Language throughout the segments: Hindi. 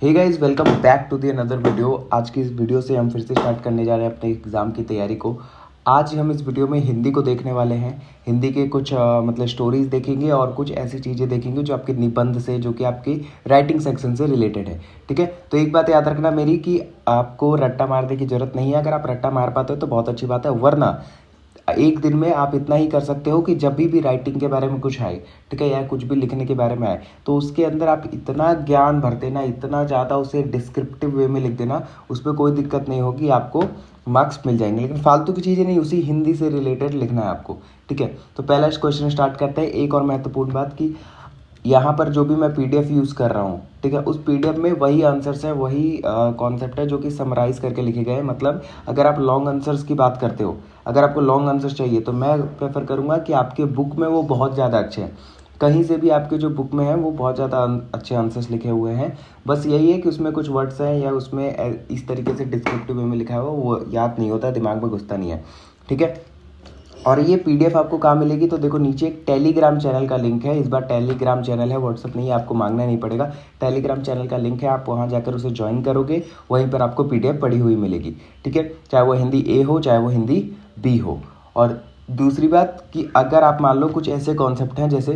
Hey guys, welcome back to the another video. आज की इस वीडियो से हम फिर से स्टार्ट करने जा रहे हैं अपने एग्ज़ाम की तैयारी को। आज हम इस वीडियो में हिंदी को देखने वाले हैं। हिंदी के कुछ मतलब स्टोरीज देखेंगे और कुछ ऐसी चीज़ें देखेंगे जो आपके निबंध से, जो कि आपकी राइटिंग सेक्शन से रिलेटेड है। ठीक है, तो एक बात याद रखना मेरी कि आपको रट्टा मारने की ज़रूरत नहीं है। अगर आप रट्टा मार पाते हो तो बहुत अच्छी बात है, वरना एक दिन में आप इतना ही कर सकते हो कि जब भी राइटिंग के बारे में कुछ आए, ठीक है, या कुछ भी लिखने के बारे में आए, तो उसके अंदर आप इतना ज्ञान भर देना, इतना ज़्यादा उसे डिस्क्रिप्टिव वे में लिख देना, उस पर कोई दिक्कत नहीं होगी, आपको मार्क्स मिल जाएंगे। लेकिन फालतू की चीज़ें नहीं, उसी हिंदी से रिलेटेड लिखना है आपको। ठीक है, तो पहला क्वेश्चन स्टार्ट करते हैं। एक और महत्वपूर्ण बात कि यहाँ पर जो भी मैं पीडीएफ यूज़ कर रहा हूँ, ठीक है, उस पीडीएफ में वही आंसर्स है, वही कॉन्सेप्ट है जो कि समराइज करके लिखे गए हैं। मतलब अगर आप लॉन्ग आंसर्स की बात करते हो, अगर आपको लॉन्ग आंसर चाहिए तो मैं प्रेफर करूँगा कि आपके बुक में वो बहुत ज़्यादा अच्छे हैं। कहीं से भी आपके जो बुक में है वो बहुत ज़्यादा अच्छे आंसर्स लिखे हुए हैं। बस यही है कि उसमें कुछ वर्ड्स हैं या उसमें इस तरीके से डिस्क्रिप्टिव वे में लिखा हुआ वो याद नहीं होता, दिमाग में घुसता नहीं है। ठीक है, और ये पीडीएफ आपको कहाँ मिलेगी, तो देखो नीचे एक टेलीग्राम चैनल का लिंक है। इस बार टेलीग्राम चैनल है, व्हाट्सअप नहीं है, आपको मांगना नहीं पड़ेगा। टेलीग्राम चैनल का लिंक है, आप वहाँ जाकर उसे ज्वाइन करोगे, वहीं पर आपको पीडीएफ पड़ी हुई मिलेगी। ठीक है, चाहे वो हिंदी ए हो चाहे वो हिंदी बी हो। और दूसरी बात कि अगर आप मान लो कुछ ऐसे कॉन्सेप्ट हैं जैसे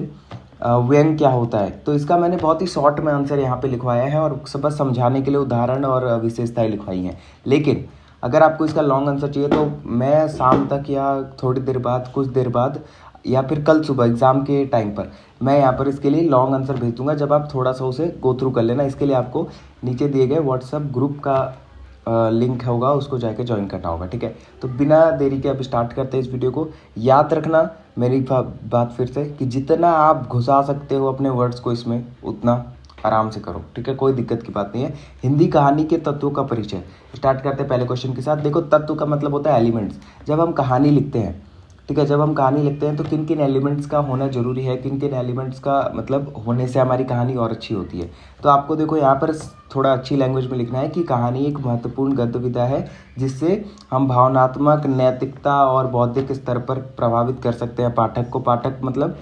व्यंग क्या होता है, तो इसका मैंने बहुत ही शॉर्ट में आंसर यहाँ पे लिखवाया है और सब बस समझाने के लिए उदाहरण और विशेषताएं लिखवाई हैं। लेकिन अगर आपको इसका लॉन्ग आंसर चाहिए तो मैं शाम तक या थोड़ी देर बाद, कुछ देर बाद, या फिर कल सुबह एग्ज़ाम के टाइम पर मैं यहाँ पर इसके लिए लॉन्ग आंसर भेज दूंगा, जब आप थोड़ा सा उसे गो थ्रू कर लेना। इसके लिए आपको नीचे दिए गए व्हाट्सएप ग्रुप का लिंक होगा, उसको जाके ज्वाइन करना होगा। ठीक है, तो बिना देरी के अब स्टार्ट करते हैं इस वीडियो को। याद रखना मेरी बात फिर से कि जितना आप घुसा सकते हो अपने वर्ड्स को इसमें, उतना आराम से करो। ठीक है, कोई दिक्कत की बात नहीं है। हिंदी कहानी के तत्वों का परिचय स्टार्ट करते हैं पहले क्वेश्चन के साथ। देखो, तत्व का मतलब होता है एलिमेंट्स। जब हम कहानी लिखते हैं, ठीक है, जब हम कहानी लिखते हैं तो किन किन एलिमेंट्स का होना जरूरी है, किन किन एलिमेंट्स का मतलब होने से हमारी कहानी और अच्छी होती है। तो आपको देखो यहाँ पर थोड़ा अच्छी लैंग्वेज में लिखना है कि कहानी एक महत्वपूर्ण गद्य विधा है जिससे हम भावनात्मक, नैतिकता और बौद्धिक स्तर पर प्रभावित कर सकते हैं पाठक को। पाठक मतलब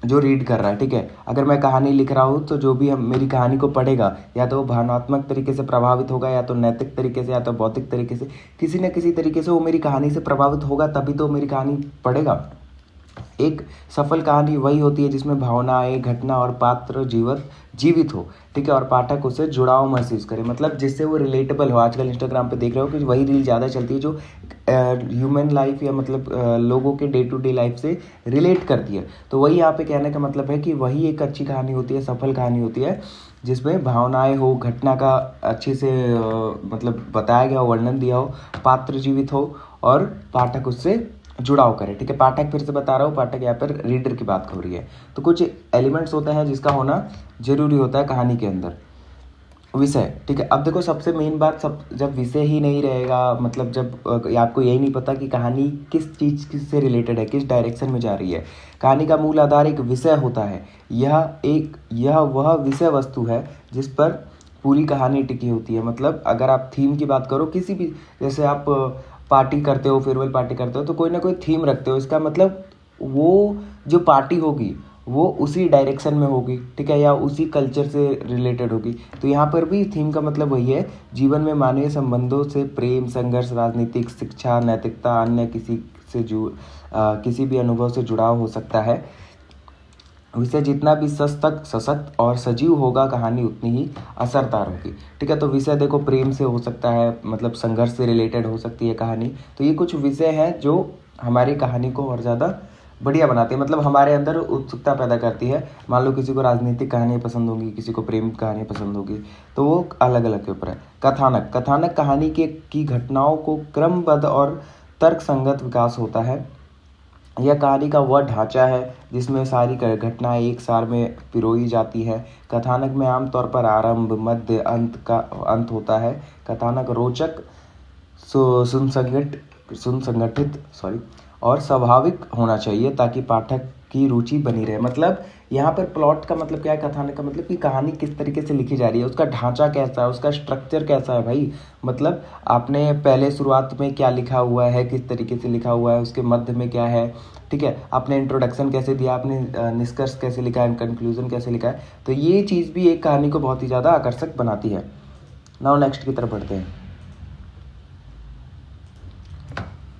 जो रीड कर रहा है। ठीक है, अगर मैं कहानी लिख रहा हूँ तो जो भी हम मेरी कहानी को पढ़ेगा, या तो वो भावनात्मक तरीके से प्रभावित होगा, या तो नैतिक तरीके से, या तो बौद्धिक तरीके से, किसी न किसी तरीके से वो मेरी कहानी से प्रभावित होगा, तभी तो मेरी कहानी पढ़ेगा। एक सफल कहानी वही होती है जिसमें भावनाएं, घटना और पात्र जीवित हो। ठीक है, और पाठक उससे जुड़ाव महसूस करे, मतलब जिससे वो रिलेटेबल हो। आजकल इंस्टाग्राम पे देख रहे हो कि वही रील ज़्यादा चलती है जो ह्यूमन लाइफ या मतलब लोगों के डे टू डे लाइफ से रिलेट करती है। तो वही यहाँ पे कहने का मतलब है कि वही एक अच्छी कहानी होती है, सफल कहानी होती है, जिसमें भावनाएं हो, घटना का अच्छे से मतलब बताया गया हो, वर्णन दिया हो, पात्र जीवित हो और पाठक उससे जुड़ाव करे। ठीक है, पाठक फिर से बता रहा हूँ, पाठक यहाँ पर रीडर की बात हो रही है। तो कुछ एलिमेंट्स होते हैं जिसका होना जरूरी होता है कहानी के अंदर। विषय, ठीक है, अब देखो सबसे मेन बात, सब जब विषय ही नहीं रहेगा, मतलब जब आपको यही नहीं पता कि कहानी किस चीज़ से रिलेटेड है, किस डायरेक्शन में जा रही है। कहानी का मूल आधार एक विषय होता है। यह वह विषय वस्तु है जिस पर पूरी कहानी टिकी होती है। मतलब अगर आप थीम की बात करो, किसी भी, जैसे आप पार्टी करते हो, फेयरवेल पार्टी करते हो, तो कोई ना कोई थीम रखते हो। इसका मतलब वो जो पार्टी होगी वो उसी डायरेक्शन में होगी, ठीक है, या उसी कल्चर से रिलेटेड होगी। तो यहाँ पर भी थीम का मतलब वही है, जीवन में मानवीय संबंधों से प्रेम, संघर्ष, राजनीतिक, शिक्षा, नैतिकता, अन्य किसी भी अनुभव से जुड़ाव हो सकता है। विषय जितना भी सशक्त और सजीव होगा, कहानी उतनी ही असरदार होगी। ठीक है, तो विषय देखो प्रेम से हो सकता है, मतलब संघर्ष से रिलेटेड हो सकती है कहानी। तो ये कुछ विषय हैं जो हमारी कहानी को और ज़्यादा बढ़िया बनाती है, मतलब हमारे अंदर उत्सुकता पैदा करती है। मान लो किसी को राजनीतिक कहानियाँ पसंद होंगी, किसी को प्रेम कहानियाँ पसंद होगी, तो वो अलग अलग के ऊपर है। कथानक कहानी की घटनाओं को क्रमबद्ध और तर्कसंगत विकास होता है। यह कहानी का वह ढांचा है जिसमें सारी घटनाएं एक सार में पिरोई जाती है। कथानक में आमतौर पर आरंभ, मध्य, अंत होता है। कथानक रोचक, सुसंगठित और स्वाभाविक होना चाहिए ताकि पाठक की रुचि बनी रहे। मतलब यहाँ पर प्लॉट का मतलब क्या है, कथानक का मतलब कि कहानी किस तरीके से लिखी जा रही है, उसका ढांचा कैसा है, उसका स्ट्रक्चर कैसा है भाई। मतलब आपने पहले शुरुआत में क्या लिखा हुआ है, किस तरीके से लिखा हुआ है, उसके मध्य में क्या है, ठीक है, आपने इंट्रोडक्शन कैसे दिया, आपने निष्कर्ष कैसे लिखा है, कंक्लूजन कैसे लिखा है। तो ये चीज़ भी एक कहानी को बहुत ही ज़्यादा आकर्षक बनाती है। नाउ नेक्स्ट की तरफ बढ़ते हैं।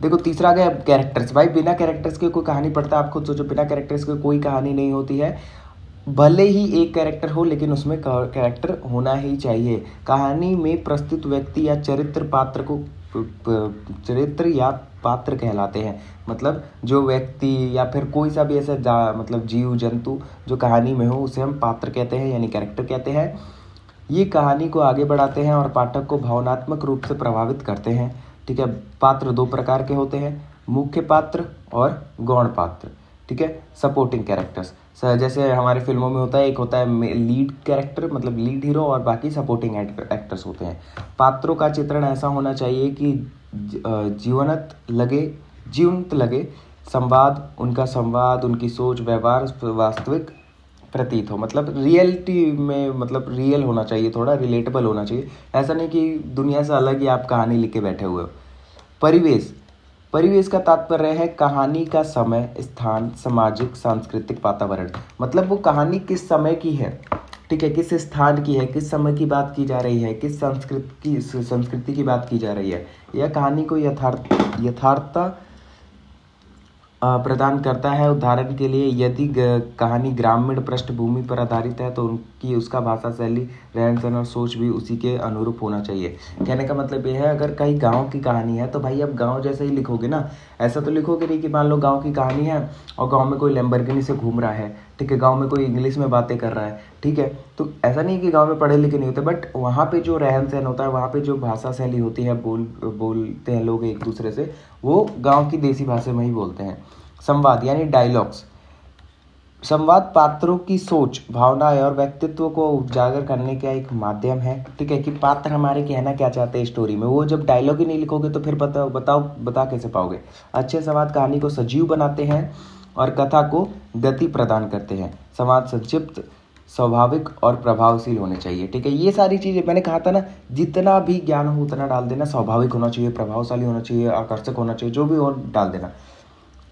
देखो तीसरा आ गया कैरेक्टर्स। भाई बिना कैरेक्टर्स के कोई कहानी पढ़ता है, आप खुद सोचो, बिना कैरेक्टर्स के कोई कहानी नहीं होती है। भले ही एक कैरेक्टर हो लेकिन उसमें कैरेक्टर होना ही चाहिए। कहानी में प्रस्तुत व्यक्ति या चरित्र पात्र को चरित्र या पात्र कहलाते हैं। मतलब जो व्यक्ति या फिर कोई सा भी ऐसा मतलब जीव जंतु जो कहानी में हो उसे हम पात्र कहते हैं, यानी कैरेक्टर कहते हैं। ये कहानी को आगे बढ़ाते हैं और पाठक को भावनात्मक रूप से प्रभावित करते हैं, ठीक है। पात्र दो प्रकार के होते हैं, मुख्य पात्र और गौण पात्र, ठीक है, सपोर्टिंग कैरेक्टर्स। जैसे हमारे फिल्मों में होता है, एक होता है लीड कैरेक्टर मतलब लीड हीरो, और बाकी सपोर्टिंग एक्टर्स होते हैं। पात्रों का चित्रण ऐसा होना चाहिए कि जीवंत लगे, उनका संवाद, उनकी सोच, व्यवहार वास्तविक प्रतीत हो। मतलब रियलिटी में, मतलब रियल होना चाहिए, थोड़ा रिलेटेबल होना चाहिए। ऐसा नहीं कि दुनिया से अलग ही आप कहानी लिख के बैठे हुए हो। परिवेश का तात्पर्य है कहानी का समय, स्थान, सामाजिक सांस्कृतिक वातावरण। मतलब वो कहानी किस समय की है, ठीक है, किस स्थान की है, किस समय की बात की जा रही है, किस संस्कृति की बात की जा रही है। यह कहानी को यथार्थता प्रदान करता है। उदाहरण के लिए यदि कहानी ग्रामीण पृष्ठभूमि पर आधारित है तो उसका भाषा शैली, रहन सहन और सोच भी उसी के अनुरूप होना चाहिए। कहने का मतलब ये है, अगर कहीं गांव की कहानी है तो भाई अब गांव जैसे ही लिखोगे ना। ऐसा तो लिखोगे नहीं कि मान लो गांव की कहानी है और गांव में कोई लैम्बोर्गिनी से घूम रहा है, ठीक है, गांव में कोई इंग्लिश में बातें कर रहा है, ठीक है। तो ऐसा नहीं कि गाँव में पढ़े लिखे नहीं होते, बट वहाँ पर जो रहन सहन होता है, वहाँ पर जो भाषा शैली होती है, बोलते हैं लोग एक दूसरे से, वो गाँव की देसी भाषा में ही बोलते हैं। संवाद यानी डायलॉग्स। संवाद पात्रों की सोच, भावनाएं और व्यक्तित्व को उजागर करने का एक माध्यम है, ठीक है, कि पात्र हमारे कहना क्या चाहते हैं स्टोरी में। वो जब डायलॉग ही नहीं लिखोगे तो फिर बता कैसे पाओगे। अच्छे संवाद कहानी को सजीव बनाते हैं और कथा को गति प्रदान करते हैं। संवाद संक्षिप्त, स्वाभाविक और प्रभावशील होने चाहिए, ठीक है। ये सारी चीज़ें मैंने कहा था ना, जितना भी ज्ञान हो उतना डाल देना। स्वाभाविक होना चाहिए, प्रभावशाली होना चाहिए, आकर्षक होना चाहिए, जो भी हो डाल देना।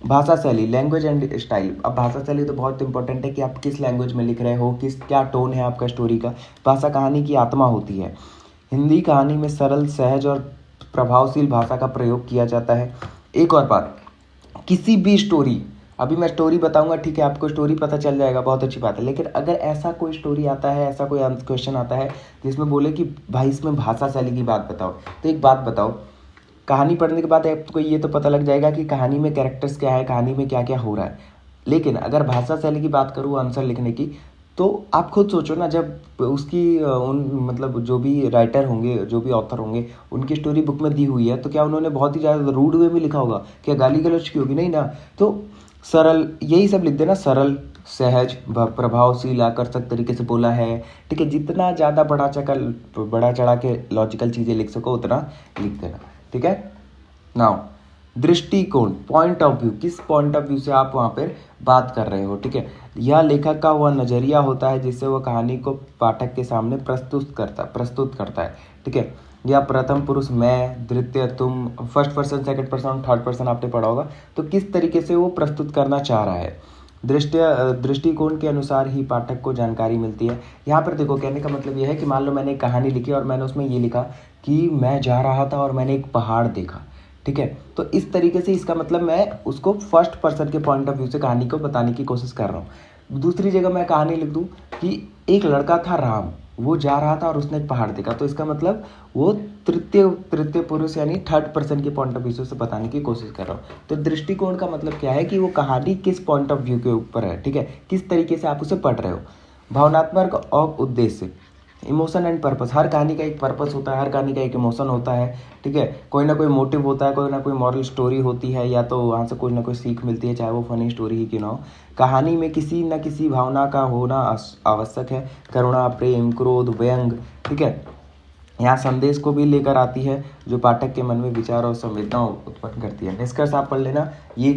भाषा शैली, लैंग्वेज एंड स्टाइल। अब भाषा शैली तो बहुत इंपॉर्टेंट है कि आप किस लैंग्वेज में लिख रहे हो, क्या टोन है आपका स्टोरी का। भाषा कहानी की आत्मा होती है। हिंदी कहानी में सरल, सहज और प्रभावशील भाषा का प्रयोग किया जाता है। एक और बात, किसी भी स्टोरी, अभी मैं स्टोरी बताऊंगा, ठीक है, आपको स्टोरी पता चल जाएगा, बहुत अच्छी बात है। लेकिन अगर ऐसा कोई स्टोरी आता है, ऐसा कोई क्वेश्चन आता है जिसमें बोले कि भाई इसमें भाषा शैली की बात बताओ, तो एक बात बताओ, कहानी पढ़ने के बाद आपको ये तो पता लग जाएगा कि कहानी में कैरेक्टर्स क्या है, कहानी में क्या क्या हो रहा है। लेकिन अगर भाषा शैली की बात करूँ आंसर लिखने की, तो आप खुद सोचो ना, जब उसकी मतलब जो भी राइटर होंगे, जो भी ऑथर होंगे, उनकी स्टोरी बुक में दी हुई है, तो क्या उन्होंने बहुत ही ज़्यादा रूड वे में लिखा होगा, क्या गाली गलौज की होगी? नहीं ना। तो सरल, यही सब लिख देना, सरल, सहज, प्रभावशील, आकर्षक तरीके से बोला है, ठीक है। जितना ज़्यादा बढ़ा चढ़ा के लॉजिकल चीज़ें लिख सको उतना लिख देना, ठीक है। नाउ दृष्टिकोण, पॉइंट ऑफ व्यू, किस पॉइंट ऑफ व्यू से आप वहाँ पर बात कर रहे हो, ठीक है। यह लेखक का वह नज़रिया होता है जिससे वह कहानी को पाठक के सामने प्रस्तुत करता है, ठीक है। या प्रथम पुरुष मैं, द्वितीय तुम, first person, second person, third person आपने पढ़ा होगा। तो किस तरीके से वो प्रस्तुत करना चाह रहा है, दृष्टिकोण के अनुसार ही पाठक को जानकारी मिलती है। यहाँ पर देखो, कहने का मतलब यह है कि मान लो मैंने एक कहानी लिखी और मैंने उसमें ये लिखा कि मैं जा रहा था और मैंने एक पहाड़ देखा, ठीक है। तो इस तरीके से इसका मतलब मैं उसको फर्स्ट पर्सन के पॉइंट ऑफ व्यू से कहानी को बताने की कोशिश कर रहा हूँ। दूसरी जगह मैं कहानी लिख दूँ कि एक लड़का था राम, वो जा रहा था और उसने एक पहाड़ देखा, तो इसका मतलब वो तृतीय पुरुष यानी थर्ड पर्सन के पॉइंट ऑफ व्यू से बताने की कोशिश कर रहा हूँ। तो दृष्टिकोण का मतलब क्या है कि वो कहानी किस पॉइंट ऑफ व्यू के ऊपर है, ठीक है, किस तरीके से आप उसे पढ़ रहे हो। भावनात्मक और उद्देश्य, इमोशन एंड पर्पस। हर कहानी का एक पर्पस होता है, हर कहानी का एक इमोशन होता है, ठीक है। कोई ना कोई मोटिव होता है, कोई ना कोई मॉरल स्टोरी होती है, या तो वहाँ से कोई ना कोई सीख मिलती है, चाहे वो फनी स्टोरी ही क्यों ना हो। कहानी में किसी न किसी भावना का होना आवश्यक है, करुणा, प्रेम, क्रोध, व्यंग, ठीक है। यहाँ संदेश को भी लेकर आती है जो पाठक के मन में विचार और संवेदनाओं उत्पन्न करती है। निष्कर्ष आप पढ़ लेना, ये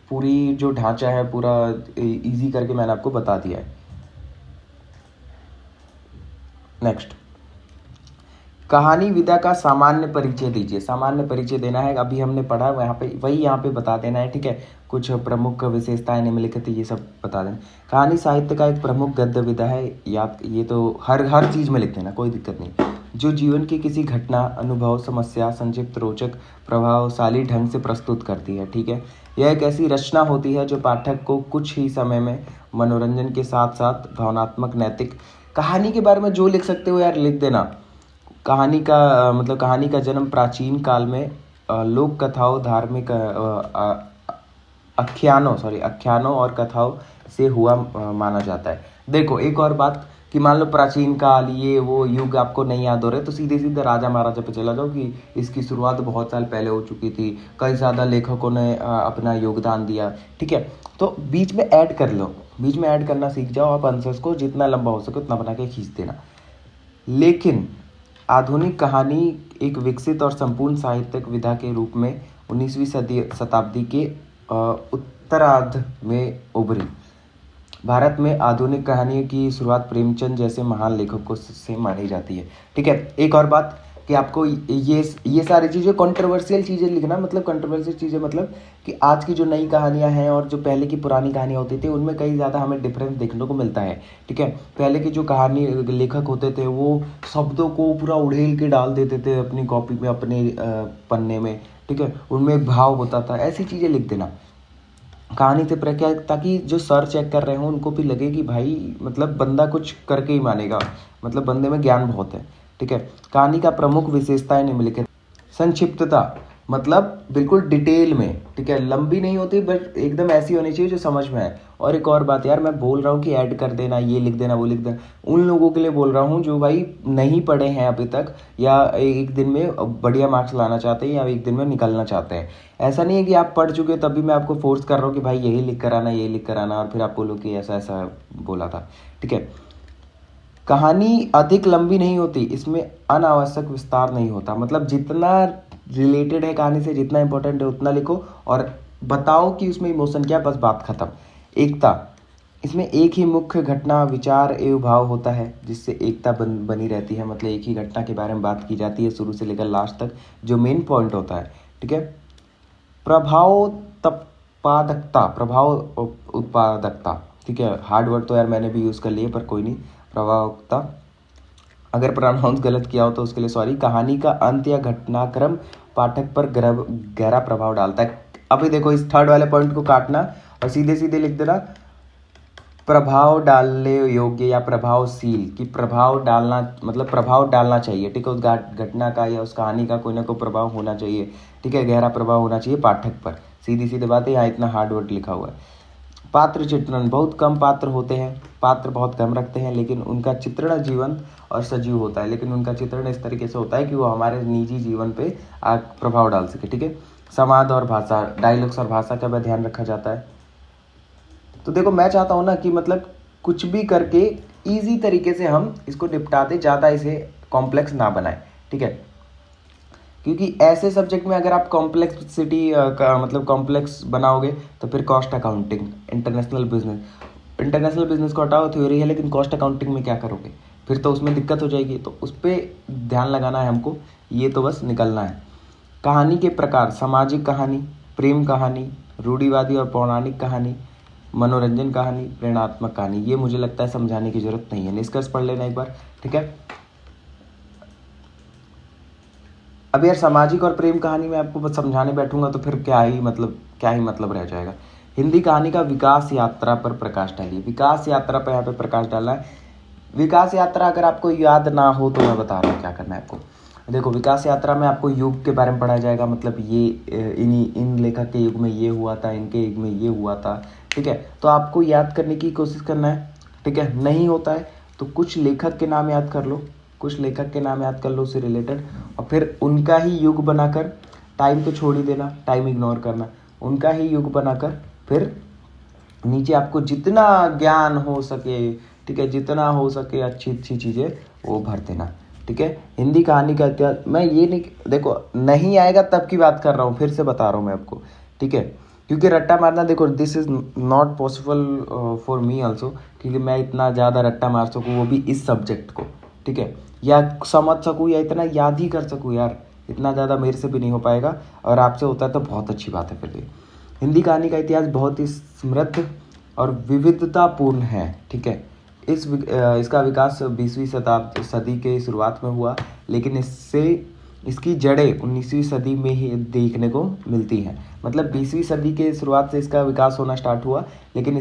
पूरी जो ढांचा है पूरा इजी करके मैंने आपको बता दिया है। नेक्स्ट, कहानी विधा का सामान्य परिचय दीजिए। सामान्य परिचय देना है, अभी हमने पढ़ा यहाँ पे बता देना है, ठीक है। कुछ प्रमुख विशेषताएं निम्नलिखित, ये सब बता देना। कहानी साहित्य का एक प्रमुख गद्य विधा है, याद ये तो हर चीज में लिख देना, कोई दिक्कत नहीं। जो जीवन की किसी घटना, अनुभव, समस्या संक्षिप्त, रोचक, प्रभावशाली ढंग से प्रस्तुत करती है, ठीक है। यह एक ऐसी रचना होती है जो पाठक को कुछ ही समय में मनोरंजन के साथ साथ भावनात्मक, नैतिक। कहानी के बारे में जो लिख सकते हो यार लिख देना। कहानी का जन्म प्राचीन काल में लोक कथाओं, धार्मिक आख्यानों और कथाओं से हुआ माना जाता है। देखो एक और बात कि मान लो प्राचीन काल, ये वो युग आपको नहीं याद हो रहे तो सीधे सीधे राजा महाराजा पे चला जाओ कि इसकी शुरुआत बहुत साल पहले हो चुकी थी, कई ज़्यादा लेखकों ने अपना योगदान दिया, ठीक है। तो बीच में ऐड कर लो, बीच में ऐड करना सीख जाओ आप, आंसर्स को जितना लंबा हो सके उतना बना के खींच देना। लेकिन आधुनिक कहानी एक विकसित और संपूर्ण साहित्यिक विधा के रूप में 19वीं शताब्दी के उत्तरार्ध में उभरी। भारत में आधुनिक कहानी की शुरुआत प्रेमचंद जैसे महान लेखकों से मानी जाती है, ठीक है। एक और बात कि आपको ये सारी चीज़ें कंट्रोवर्शियल चीज़ें लिखना, मतलब कंट्रोवर्शियल चीज़ें मतलब कि आज की जो नई कहानियां हैं और जो पहले की पुरानी कहानियां होती थी उनमें कई ज़्यादा हमें डिफरेंस देखने को मिलता है, ठीक है। पहले के जो कहानी लेखक होते थे वो शब्दों को पूरा उड़ेल के डाल देते थे अपनी कॉपी में, अपने पन्ने में, ठीक है। उनमें एक भाव होता था, ऐसी चीज़ें लिख देना कहानी से प्रक्रिया, ताकि जो सर चेक कर रहे हो उनको भी लगे कि भाई मतलब बंदा कुछ करके ही मानेगा, मतलब बंदे में ज्ञान बहुत है, ठीक है। कहानी का प्रमुख विशेषताएं निम्नलिखित। संक्षिप्तता, मतलब बिल्कुल डिटेल में, ठीक है। लंबी नहीं होती बट एकदम ऐसी होनी चाहिए जो समझ में आए। और एक और बात यार, मैं बोल रहा हूँ कि ऐड कर देना, ये लिख देना, वो लिख देना, उन लोगों के लिए बोल रहा हूँ जो भाई नहीं पढ़े हैं अभी तक, या एक दिन में बढ़िया मार्क्स लाना चाहते हैं, या एक दिन में निकलना चाहते हैं। ऐसा नहीं है कि आप पढ़ चुके हो तभी मैं आपको फोर्स कर रहा हूँ कि भाई यही लिख कर आना, यही लिख कर आना, और फिर आप बोलो कि ऐसा ऐसा बोला था, ठीक है। कहानी अधिक लंबी नहीं होती, इसमें अनावश्यक विस्तार नहीं होता, मतलब जितना रिलेटेड है कहानी से, जितना इंपॉर्टेंट है उतना लिखो और बताओ कि उसमें इमोशन क्या, बस बात खत्म। एकता, इसमें एक ही मुख्य घटना, विचार एवं भाव होता है जिससे एकता बनी रहती है, मतलब एक ही घटना के बारे में बात की जाती है शुरू से लेकर लास्ट तक, जो मेन पॉइंट होता है, ठीक है। प्रभाव उत्पादकता, ठीक है। हार्ड वर्ड तो यार मैंने भी यूज़ कर लिए पर कोई नहीं। प्रभावकता, अगर प्रोनाउंस गलत किया हो तो उसके लिए सॉरी। कहानी का अंत या घटनाक्रम पाठक पर गहरा प्रभाव डालता है। अभी देखो इस थर्ड वाले पॉइंट को काटना और सीधे सीधे लिख देना प्रभाव डालने योग्य या प्रभावशील, कि प्रभाव डालना मतलब प्रभाव डालना चाहिए, ठीक है। उस घटना का या उस कहानी का कोई ना कोई प्रभाव होना चाहिए, ठीक है। गहरा प्रभाव होना चाहिए पाठक पर, सीधी सीधी बात है। यहाँ इतना हार्ड वर्ड लिखा हुआ है। पात्र चित्रण, बहुत कम पात्र होते हैं, पात्र बहुत कम रखते हैं, लेकिन उनका चित्रण जीवंत और सजीव होता है। लेकिन उनका चित्रण इस तरीके से होता है कि वो हमारे निजी जीवन पे प्रभाव डाल सके, ठीक है। संवाद और भाषा, डायलॉग्स और भाषा का भी ध्यान रखा जाता है। तो देखो मैं चाहता हूँ ना कि मतलब कुछ भी करके ईजी तरीके से हम इसको निपटा दें, ज़्यादा इसे कॉम्प्लेक्स ना बनाए, ठीक है। क्योंकि ऐसे सब्जेक्ट में अगर आप कॉम्प्लेक्सिटी का मतलब कॉम्प्लेक्स बनाओगे तो फिर कॉस्ट अकाउंटिंग, इंटरनेशनल बिजनेस को हटाओ, थ्योरी है, लेकिन कॉस्ट अकाउंटिंग में क्या करोगे, फिर तो उसमें दिक्कत हो जाएगी। तो उस पर ध्यान लगाना है हमको, ये तो बस निकलना है। कहानी के प्रकार, सामाजिक कहानी, प्रेम कहानी, रूढ़िवादी और पौराणिक कहानी, मनोरंजन कहानी, प्रेरणात्मक कहानी। ये मुझे लगता है समझाने की जरूरत नहीं है, निष्कर्ष पढ़ लेना एक बार, ठीक है। अब यार सामाजिक और प्रेम कहानी में आपको बस समझाने बैठूंगा तो फिर क्या ही मतलब रह जाएगा। हिंदी कहानी का विकास यात्रा पर प्रकाश डालिए। विकास यात्रा पर यहाँ पे प्रकाश डालना है। विकास यात्रा अगर आपको याद ना हो तो मैं बता रहा हूँ क्या करना है आपको। देखो विकास यात्रा में आपको युग के बारे में पढ़ाया जाएगा, मतलब ये इन लेखक के युग में ये हुआ था, इनके युग में ये हुआ था, ठीक है। तो आपको याद करने की कोशिश करना है, ठीक है। नहीं होता है तो कुछ लेखक के नाम याद कर लो, उससे रिलेटेड, और फिर उनका ही युग बनाकर, टाइम तो छोड़ ही देना, टाइम इग्नोर करना, उनका ही युग बनाकर फिर नीचे आपको जितना ज्ञान हो सके, ठीक है, जितना हो सके अच्छी चीज़ें वो भर देना, ठीक है। ठीक है। हिंदी कहानी का इतिहास, मैं ये नहीं, देखो नहीं आएगा तब की बात कर रहा हूँ, फिर से बता रहा हूँ मैं आपको, ठीक है। क्योंकि रट्टा मारना, देखो this is not possible for me also, क्योंकि मैं इतना ज़्यादा रट्टा मार सकूँ वो भी इस सब्जेक्ट को, ठीक है, या समझ सकूँ या इतना याद ही कर सकूँ यार, इतना ज़्यादा मेरे से भी नहीं हो पाएगा। और आपसे होता है तो बहुत अच्छी बात है। फिर भी हिंदी कहानी का इतिहास बहुत ही समृद्ध और विविधतापूर्ण है, ठीक है। इसका विकास 20वीं सदी के शुरुआत में हुआ, लेकिन इसकी जड़ें 19वीं सदी में ही देखने को मिलती हैं। मतलब 20वीं सदी के शुरुआत से इसका विकास होना स्टार्ट हुआ, लेकिन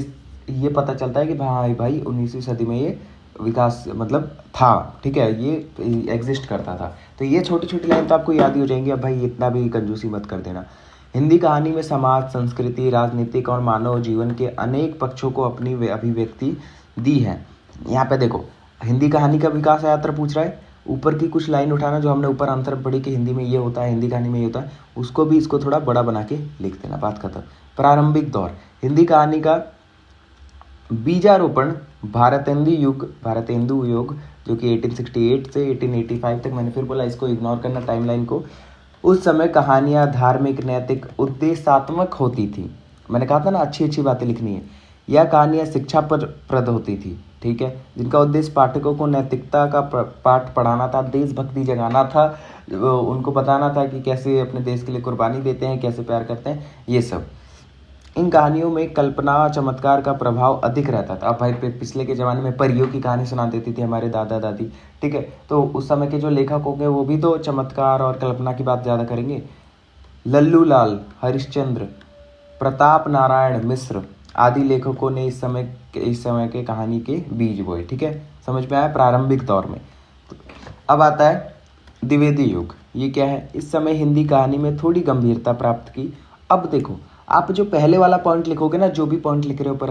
ये पता चलता है कि भाई 19वीं सदी में ये विकास मतलब था, ठीक है, ये एग्जिस्ट करता था। तो ये छोटी छोटी लाइन तो आपको याद ही हो जाएंगी। अब भाई इतना भी कंजूसी मत कर देना। हिंदी कहानी में समाज, संस्कृति, राजनीतिक और मानव जीवन के अनेक पक्षों को अपनी अभिव्यक्ति दी है। यहाँ पे देखो, हिंदी कहानी का विकास यात्रा पूछ रहा है, ऊपर की कुछ लाइन उठाना जो हमने ऊपर आंसर पढ़ी कि हिंदी में ये होता है, हिंदी कहानी में ये होता है, उसको भी इसको थोड़ा बड़ा बना के लिख देना, बात खत्म। प्रारंभिक दौर, हिंदी कहानी का बीजारोपण भारतेंदु युग जो कि 1868 से 1885 तक, मैंने फिर बोला इसको इग्नोर करना टाइमलाइन को। उस समय कहानियाँ धार्मिक, नैतिक, उद्देश्यात्मक होती थी। मैंने कहा था ना अच्छी अच्छी बातें लिखनी है। यह कहानियाँ शिक्षा पर प्रद होती थी, ठीक है, जिनका उद्देश्य पाठकों को नैतिकता का पाठ पढ़ाना था, देशभक्ति जगाना था, उनको बताना था कि कैसे अपने देश के लिए कुर्बानी देते हैं, कैसे प्यार करते हैं, ये सब। इन कहानियों में कल्पना, चमत्कार का प्रभाव अधिक रहता था। अब भाई पिछले के ज़माने में परियों की कहानी सुना देती थी हमारे दादा दादी, ठीक है, तो उस समय के जो लेखक होंगे वो भी तो चमत्कार और कल्पना की बात ज़्यादा करेंगे। लल्लू लाल, हरिश्चंद्र, प्रताप नारायण मिश्र आदि लेखकों ने इस समय के कहानी के बीज बोए, ठीक है, समझ में आया। प्रारंभिक दौर में अब आता है द्विवेदी युग। ये क्या है? इस समय हिंदी कहानी में थोड़ी गंभीरता प्राप्त की। अब देखो, आप जो पहले वाला पॉइंट लिखोगे ना, जो भी पॉइंट लिख रहे हो पर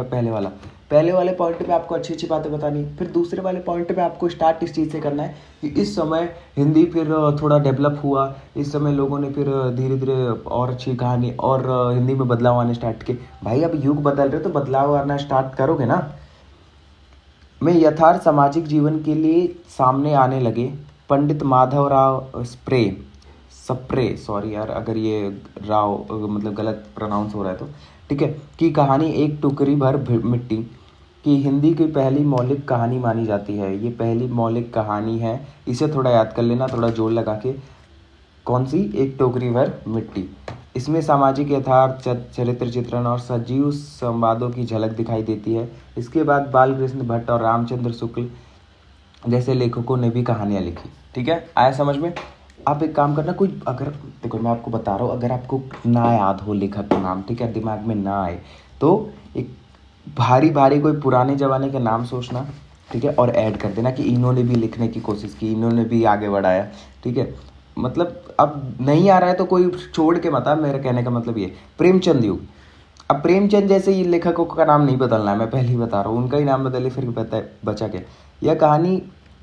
पहले वाले पॉइंट पे आपको अच्छी अच्छी बातें बतानी, फिर दूसरे वाले पॉइंट पे आपको स्टार्ट इस चीज़ से करना है कि इस समय हिंदी फिर थोड़ा डेवलप हुआ, इस समय लोगों ने फिर धीरे धीरे और अच्छी कहानी और हिंदी में बदलाव आने स्टार्ट किए। भाई अब युग बदल रहे तो बदलाव आना स्टार्ट करोगे ना। में यथार्थ सामाजिक जीवन के लिए सामने आने लगे। पंडित माधवराव सप्रे, सॉरी यार अगर ये राव मतलब गलत प्रोनाउंस हो रहा है तो, ठीक है, की कहानी एक टुकड़ी भर मिट्टी की हिंदी की पहली मौलिक कहानी मानी जाती है। ये पहली मौलिक कहानी है, इसे थोड़ा याद कर लेना, थोड़ा जोर लगा के। कौन सी? एक टोकरी भर मिट्टी। इसमें सामाजिक यथार्थ, चरित्र चित्रण और सजीव संवादों की झलक दिखाई देती है। इसके बाद बालकृष्ण भट्ट और रामचंद्र शुक्ल जैसे लेखकों ने भी कहानियाँ लिखी, ठीक है, आया समझ में। आप एक काम करना, कोई अगर देखो मैं आपको बता रहा हूँ, अगर आपको ना याद हो लेखक का नाम, ठीक है, दिमाग में ना आए तो एक भारी भारी कोई पुराने ज़माने के नाम सोचना, ठीक है, और ऐड कर देना कि इन्होंने भी लिखने की कोशिश की, इन्होंने भी आगे बढ़ाया, ठीक है। मतलब अब नहीं आ रहा है तो कोई छोड़ के मत आ, मेरा कहने का मतलब ये। प्रेमचंद युग, अब प्रेमचंद जैसे ये लेखकों का नाम नहीं बदलना है, मैं पहले ही बता रहा हूँ, उनका ही नाम बदले फिर बचा क्या।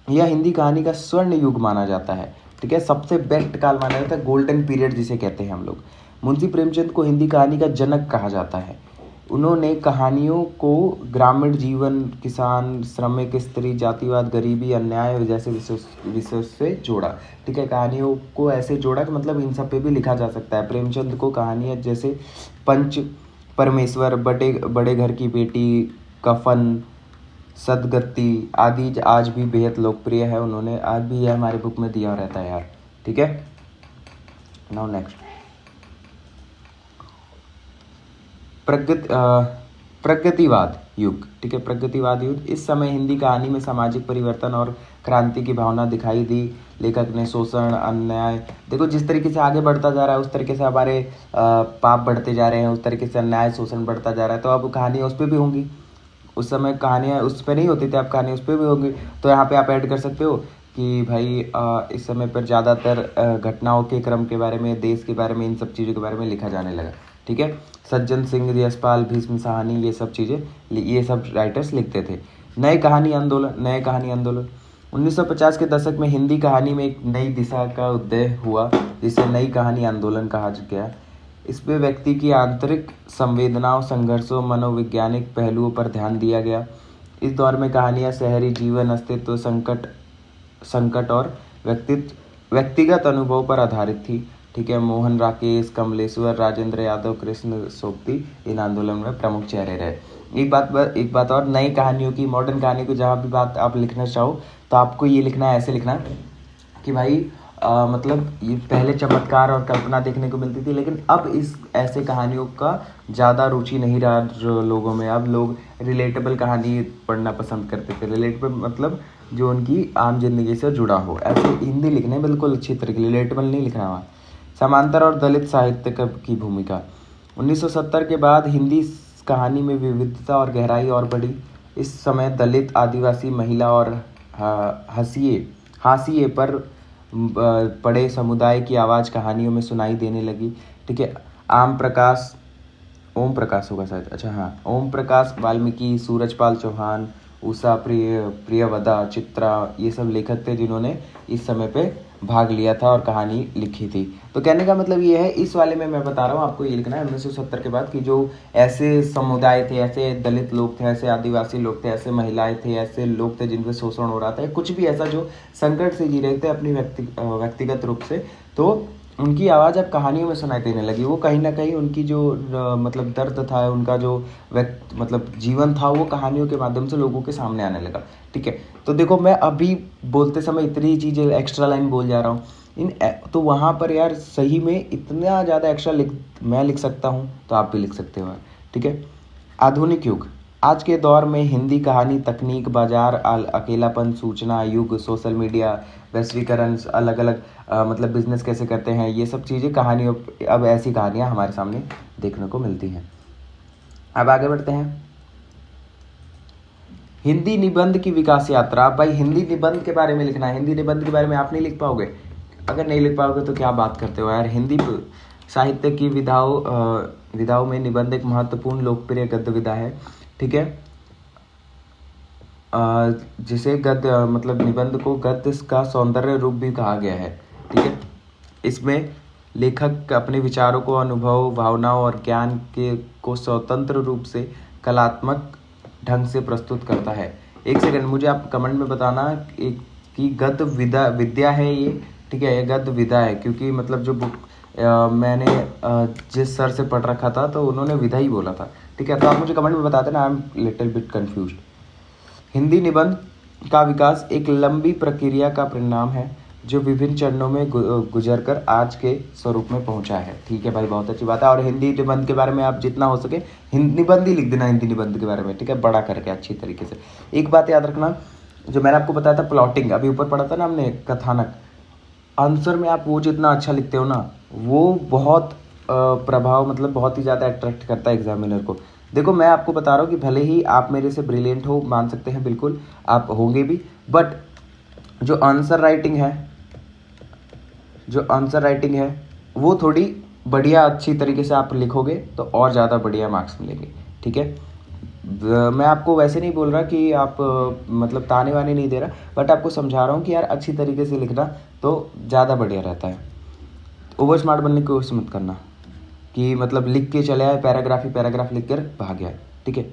यह हिंदी कहानी का स्वर्ण युग माना जाता है, ठीक है, सबसे बेस्ट काल माना जाता है, गोल्डन पीरियड जिसे कहते हैं हम लोग। मुंशी प्रेमचंद को हिंदी कहानी का जनक कहा जाता है। उन्होंने कहानियों को ग्रामीण जीवन, किसान, श्रमिक स्त्री, जातिवाद, गरीबी, अन्याय जैसे विषयों से जोड़ा, ठीक है, कहानियों को ऐसे जोड़ा कि मतलब इन सब पे भी लिखा जा सकता है। प्रेमचंद को कहानियाँ जैसे पंच परमेश्वर, बड़े घर की बेटी, कफन, सदगति आदि आज भी बेहद लोकप्रिय है। उन्होंने आज भी यह हमारे बुक में दिया रहता है यार, ठीक है। नाउ नेक्स्ट, प्रगतिवाद युग, ठीक है, प्रगतिवाद युग। इस समय हिंदी कहानी में सामाजिक परिवर्तन और क्रांति की भावना दिखाई दी। लेखक ने शोषण, अन्याय, देखो जिस तरीके से आगे बढ़ता जा रहा है उस तरीके से हमारे पाप बढ़ते जा रहे हैं, उस तरीके से अन्याय, शोषण बढ़ता जा रहा है, तो अब कहानियाँ उस पर भी होंगी। उस समय कहानियाँ उस पर नहीं होती थी, अब कहानी उस पर भी होगी। तो यहाँ पे आप ऐड कर सकते हो कि भाई इस समय पर ज़्यादातर घटनाओं के क्रम के बारे में, देश के बारे में, इन सब चीज़ों के बारे में लिखा जाने लगा, ठीक है। सज्जन सिंह, यशपाल, भीष्म साहनी, ये सब चीज़ें, ये सब राइटर्स लिखते थे। नए कहानी आंदोलन 1950 के दशक में हिंदी कहानी में एक नई दिशा का उदय हुआ, जिसे नई कहानी आंदोलन कहा गया। इसमें व्यक्ति की आंतरिक संवेदनाओं, संघर्षों, मनोवैज्ञानिक पहलुओं पर ध्यान दिया गया। इस दौर में कहानियाँ शहरी जीवन, अस्तित्व, संकट और व्यक्तिगत अनुभव पर आधारित थी। ठीक है, मोहन राकेश, कमलेश्वर, राजेंद्र यादव, कृष्ण सोबती इन आंदोलन में प्रमुख चेहरे रहे। एक बात और, नई कहानियों की, मॉडर्न कहानी को जहाँ भी बात आप लिखना चाहो तो आपको ये लिखना है, ऐसे लिखना कि भाई मतलब ये पहले चमत्कार और कल्पना देखने को मिलती थी, लेकिन अब इस ऐसे कहानियों का ज़्यादा रुचि नहीं रहा लोगों में। अब लोग रिलेटेबल कहानी पढ़ना पसंद करते थे। रिलेटेबल मतलब जो उनकी आम जिंदगी से जुड़ा हो, ऐसे हिंदी लिखने बिल्कुल अच्छी तरीके, रिलेटेबल नहीं लिखना वहाँ। समांतर और दलित साहित्य की भूमिका। 1970 के बाद हिंदी कहानी में विविधता और गहराई और बढ़ी। इस समय दलित, आदिवासी, महिला और हाशिए पर पड़े समुदाय की आवाज़ कहानियों में सुनाई देने लगी। ठीक है, ओम प्रकाश होगा शायद, अच्छा हाँ, ओम प्रकाश वाल्मीकि, सूरजपाल चौहान, उषा प्रियवदा, चित्रा, ये सब लेखक थे जिन्होंने इस समय पे भाग लिया था और कहानी लिखी थी। तो कहने का मतलब ये है, इस वाले में मैं बता रहा हूँ आपको ये लिखना है 1970 के बाद कि जो ऐसे समुदाय थे, ऐसे दलित लोग थे, ऐसे आदिवासी लोग थे, ऐसे महिलाएं थे, ऐसे लोग थे जिन पर शोषण हो रहा था, कुछ भी ऐसा जो संकट से जी रहे थे अपनी व्यक्तिगत रूप से, तो उनकी आवाज़ अब कहानियों में सुनाई देने लगी। वो कहीं ना कहीं उनकी जो मतलब दर्द था, उनका जो मतलब जीवन था, वो कहानियों के माध्यम से लोगों के सामने आने लगा। ठीक है, तो देखो मैं अभी बोलते समय इतनी चीज़ें एक्स्ट्रा लाइन बोल जा रहा हूँ तो वहाँ पर यार सही में इतना ज़्यादा एक्स्ट्रा मैं लिख सकता हूँ, तो आप भी लिख सकते हो। ठीक है, आधुनिक युग। आज के दौर में हिंदी कहानी तकनीक, बाजार, अकेलापन, सूचना युग, सोशल मीडिया, वैश्वीकरण, अलग अलग मतलब बिजनेस कैसे करते हैं, ये सब चीज़ें कहानियों, अब ऐसी कहानियाँ हमारे सामने देखने को मिलती हैं। अब आगे बढ़ते हैं। हिंदी निबंध की विकास यात्रा। भाई हिंदी निबंध के बारे में लिखना है, हिंदी निबंध के बारे में आप नहीं लिख पाओगे। अगर नहीं लिख पाओगे तो क्या बात करते हो यार। हिंदी साहित्य की विधाओं में निबंध एक महत्वपूर्ण लोकप्रिय गद्य विधा है। ठीक है, जिसे गद्य मतलब निबंध को गद्य का सौंदर्य रूप भी कहा गया है। ठीक है, इसमें लेखक अपने विचारों को, अनुभव, भावनाओं और ज्ञान को स्वतंत्र रूप से कलात्मक ढंग से प्रस्तुत करता है। एक सेकंड, मुझे आप कमेंट में बताना कि गद्य विद्या है ये। ठीक है, ये गद्य विधा है, क्योंकि मतलब जो बुक मैंने जिस सर से पढ़ रखा था तो उन्होंने विधा ही बोला था। ठीक है, तो आप मुझे कमेंट में बता देना, I am little bit confused. Hindi निबंध का विकास एक लंबी प्रक्रिया का परिणाम है जो विभिन्न चरणों में गुजर कर आज के स्वरूप में पहुंचा है। ठीक है भाई, बहुत अच्छी बात है। और हिंदी निबंध के बारे में आप जितना हो सके निबंध ही लिख देना हिंदी निबंध के बारे में। ठीक है, बड़ा करके अच्छी तरीके से। एक बात याद रखना, जो मैंने आपको बताया था प्लॉटिंग, अभी ऊपर पढ़ा था ना हमने, कथानक, आंसर में आप वो जितना अच्छा लिखते हो ना, वो बहुत प्रभाव मतलब बहुत ही ज़्यादा अट्रैक्ट करता है एग्जामिनर को। देखो मैं आपको बता रहा हूँ कि भले ही आप मेरे से ब्रिलियंट हो, मान सकते हैं, बिल्कुल आप होंगे भी, बट जो आंसर राइटिंग है वो थोड़ी बढ़िया अच्छी तरीके से आप लिखोगे तो और ज़्यादा बढ़िया मार्क्स मिलेंगे। ठीक है, मैं आपको वैसे नहीं बोल रहा कि आप मतलब ताने वाने नहीं दे रहा, बट आपको समझा रहा हूँ कि यार अच्छी तरीके से लिखना तो ज़्यादा बढ़िया रहता है। ओवर स्मार्ट बनने की कोशिश मत करना कि मतलब लिख के चले आए, पैराग्राफ लिख कर भाग गया। ठीक है,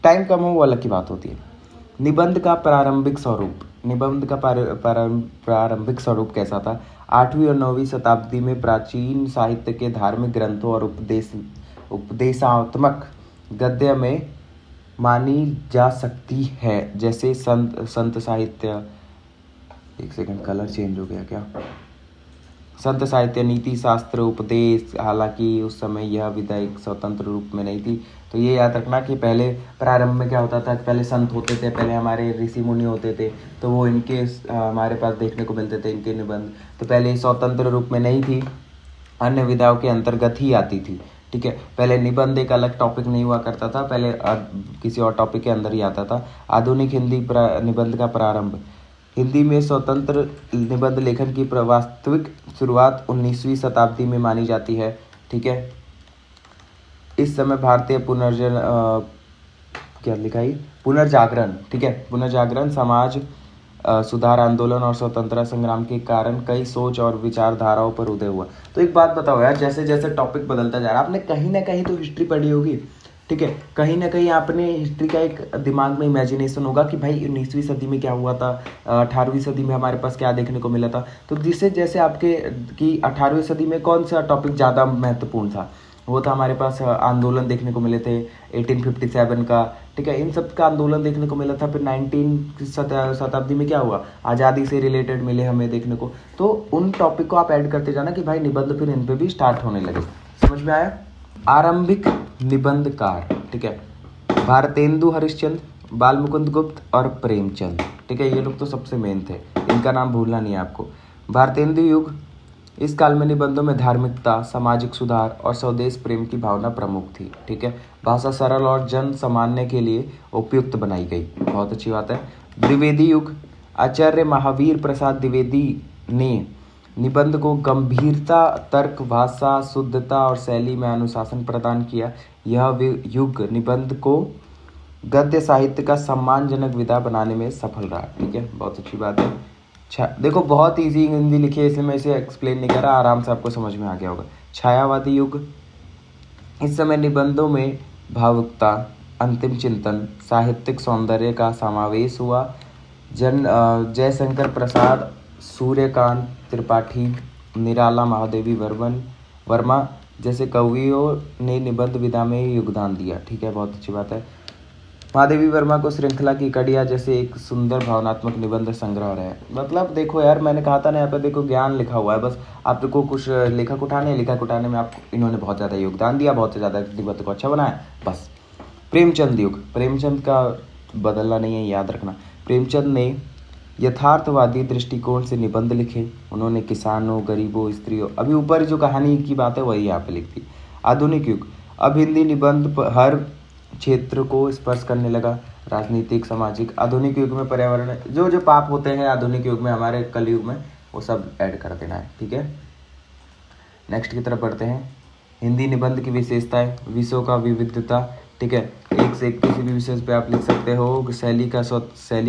टाइम कम हो वो अलग की बात होती है। निबंध का प्रारंभिक स्वरूप कैसा था? 8वीं और 9वीं शताब्दी में प्राचीन साहित्य के धार्मिक ग्रंथों और उपदेशात्मक गद्य में मानी जा सकती है, जैसे संत साहित्य, एक सेकंड कलर चेंज हो गया क्या, संत साहित्य, नीति शास्त्र, उपदेश। हालांकि उस समय यह विधा एक स्वतंत्र रूप में नहीं थी। तो ये याद रखना कि पहले प्रारंभ में क्या होता था, पहले संत होते थे, पहले हमारे ऋषि मुनि होते थे, तो वो इनके हमारे पास देखने को मिलते थे इनके निबंध। तो पहले स्वतंत्र रूप में नहीं थी, अन्य विधाओं के अंतर्गत ही आती थी। ठीक है, पहले निबंध एक अलग टॉपिक नहीं हुआ करता था, पहले किसी और टॉपिक के अंदर ही आता था। आधुनिक हिंदी निबंध का प्रारंभ। हिंदी में स्वतंत्र निबंध लेखन की वास्तविक शुरुआत 19वीं शताब्दी में मानी जाती है। ठीक है, इस समय भारतीय पुनर्जागरण, ठीक है, पुनर्जागरण, समाज सुधार आंदोलन और स्वतंत्रता संग्राम के कारण कई सोच और विचारधाराओं पर उदय हुआ। तो एक बात बताओ यार, जैसे जैसे टॉपिक बदलता जा रहा है, आपने कहीं ना कहीं तो हिस्ट्री पढ़ी होगी। ठीक है। कहीं ना कहीं आपने हिस्ट्री का एक दिमाग में इमेजिनेशन होगा कि भाई 19वीं सदी में क्या हुआ था, 18वीं सदी में हमारे पास क्या देखने को मिला था। तो जिससे जैसे आपके कि 18वीं सदी में कौन सा टॉपिक ज़्यादा महत्वपूर्ण था, वो था हमारे पास आंदोलन देखने को मिले थे 1857 का, ठीक है। इन सब का आंदोलन देखने को मिला था। फिर 19 शताब्दी में क्या हुआ, आज़ादी से रिलेटेड मिले हमें देखने को। तो उन टॉपिक को आप ऐड करते जाना कि भाई निबंध फिर इन पे भी स्टार्ट होने लगे। समझ में आया। आरंभिक निबंधकार, ठीक है, भारतेंदु हरिश्चंद्र, बाल मुकुंद गुप्त और प्रेमचंद, ठीक है। ये लोग तो सबसे मेन थे, इनका नाम भूलना नहीं है आपको। भारतेंदु युग, इस काल में निबंधों में धार्मिकता, सामाजिक सुधार और स्वदेश प्रेम की भावना प्रमुख थी, ठीक है। भाषा सरल और जन सामान्य के लिए उपयुक्त बनाई गई, बहुत अच्छी बात है। द्विवेदी युग, आचार्य महावीर प्रसाद द्विवेदी ने निबंध को गंभीरता, तर्क, भाषा, शुद्धता और शैली में अनुशासन प्रदान किया। यह युग निबंध को गद्य साहित्य का सम्मानजनक विधा बनाने में सफल रहा, ठीक है। बहुत अच्छी बात है। देखो बहुत इजी हिंदी लिखी है, इसलिए मैं इसे एक्सप्लेन नहीं कर रहा, आराम से आपको समझ में आ गया होगा। छायावादी युग, इस समय निबंधों में भावुकता, अंतिम चिंतन, साहित्यिक सौंदर्य का समावेश हुआ। जयशंकर प्रसाद, सूर्यकांत त्रिपाठी, निराला महादेवी वर्मा जैसे कवियों ने निबंध विधा में योगदान दिया, ठीक है। बहुत अच्छी बात है। महादेवी वर्मा को श्रृंखला की कड़ियाँ जैसे एक सुंदर भावनात्मक निबंध संग्रह है। मतलब देखो यार, मैंने कहा था ना, यहाँ पे देखो ज्ञान लिखा हुआ है, बस आपको कुछ लेखक उठाने में आप इन्होंने बहुत ज़्यादा योगदान दिया, बहुत ज़्यादा निबंध को अच्छा बनाया, बस। प्रेमचंद युग, प्रेमचंद का बदलना नहीं है, याद रखना। प्रेमचंद ने यथार्थवादी दृष्टिकोण से निबंध लिखे। उन्होंने किसानों, गरीबों, स्त्रियों, अभी ऊपर जो कहानी की बात है वही यहाँ पे लिखती। आधुनिक युग, अब हिंदी निबंध हर क्षेत्र को स्पर्श करने लगा, राजनीतिक, सामाजिक। आधुनिक युग में पर्यावरण, जो पाप होते हैं आधुनिक युग में, हमारे कलयुग में, वो सब ऐड कर देना है, ठीक है। नेक्स्ट की तरफ बढ़ते हैं। हिंदी निबंध की विशेषताएं, विषयों का विविधता, ठीक है, एक से एक किसी भी विषय पे आप लिख सकते हो। शैली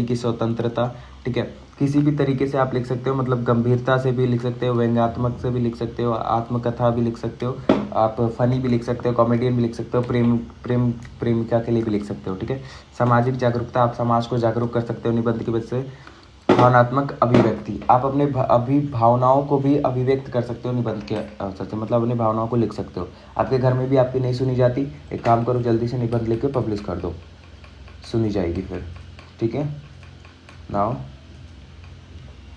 की स्वतंत्रता, ठीक है, किसी भी तरीके से आप लिख सकते हो, मतलब गंभीरता से भी लिख सकते हो, व्यंग्यात्मक से भी लिख सकते हो, आत्मकथा भी लिख सकते हो, आप फनी भी लिख सकते हो, कॉमेडियन भी लिख सकते हो, प्रेमिका के लिए भी लिख सकते हो, ठीक है। सामाजिक जागरूकता, आप समाज को जागरूक कर सकते हो निबंध की वजह से। भावनात्मक अभिव्यक्ति, आप अपने भावनाओं को भी अभिव्यक्त कर सकते हो निबंध के अवसर से, मतलब अपनी भावनाओं को लिख सकते हो। आपके घर में भी आपकी नहीं सुनी जाती, एक काम करो, जल्दी से निबंध लिख के पब्लिश कर दो, सुनी जाएगी फिर, ठीक है। नाउ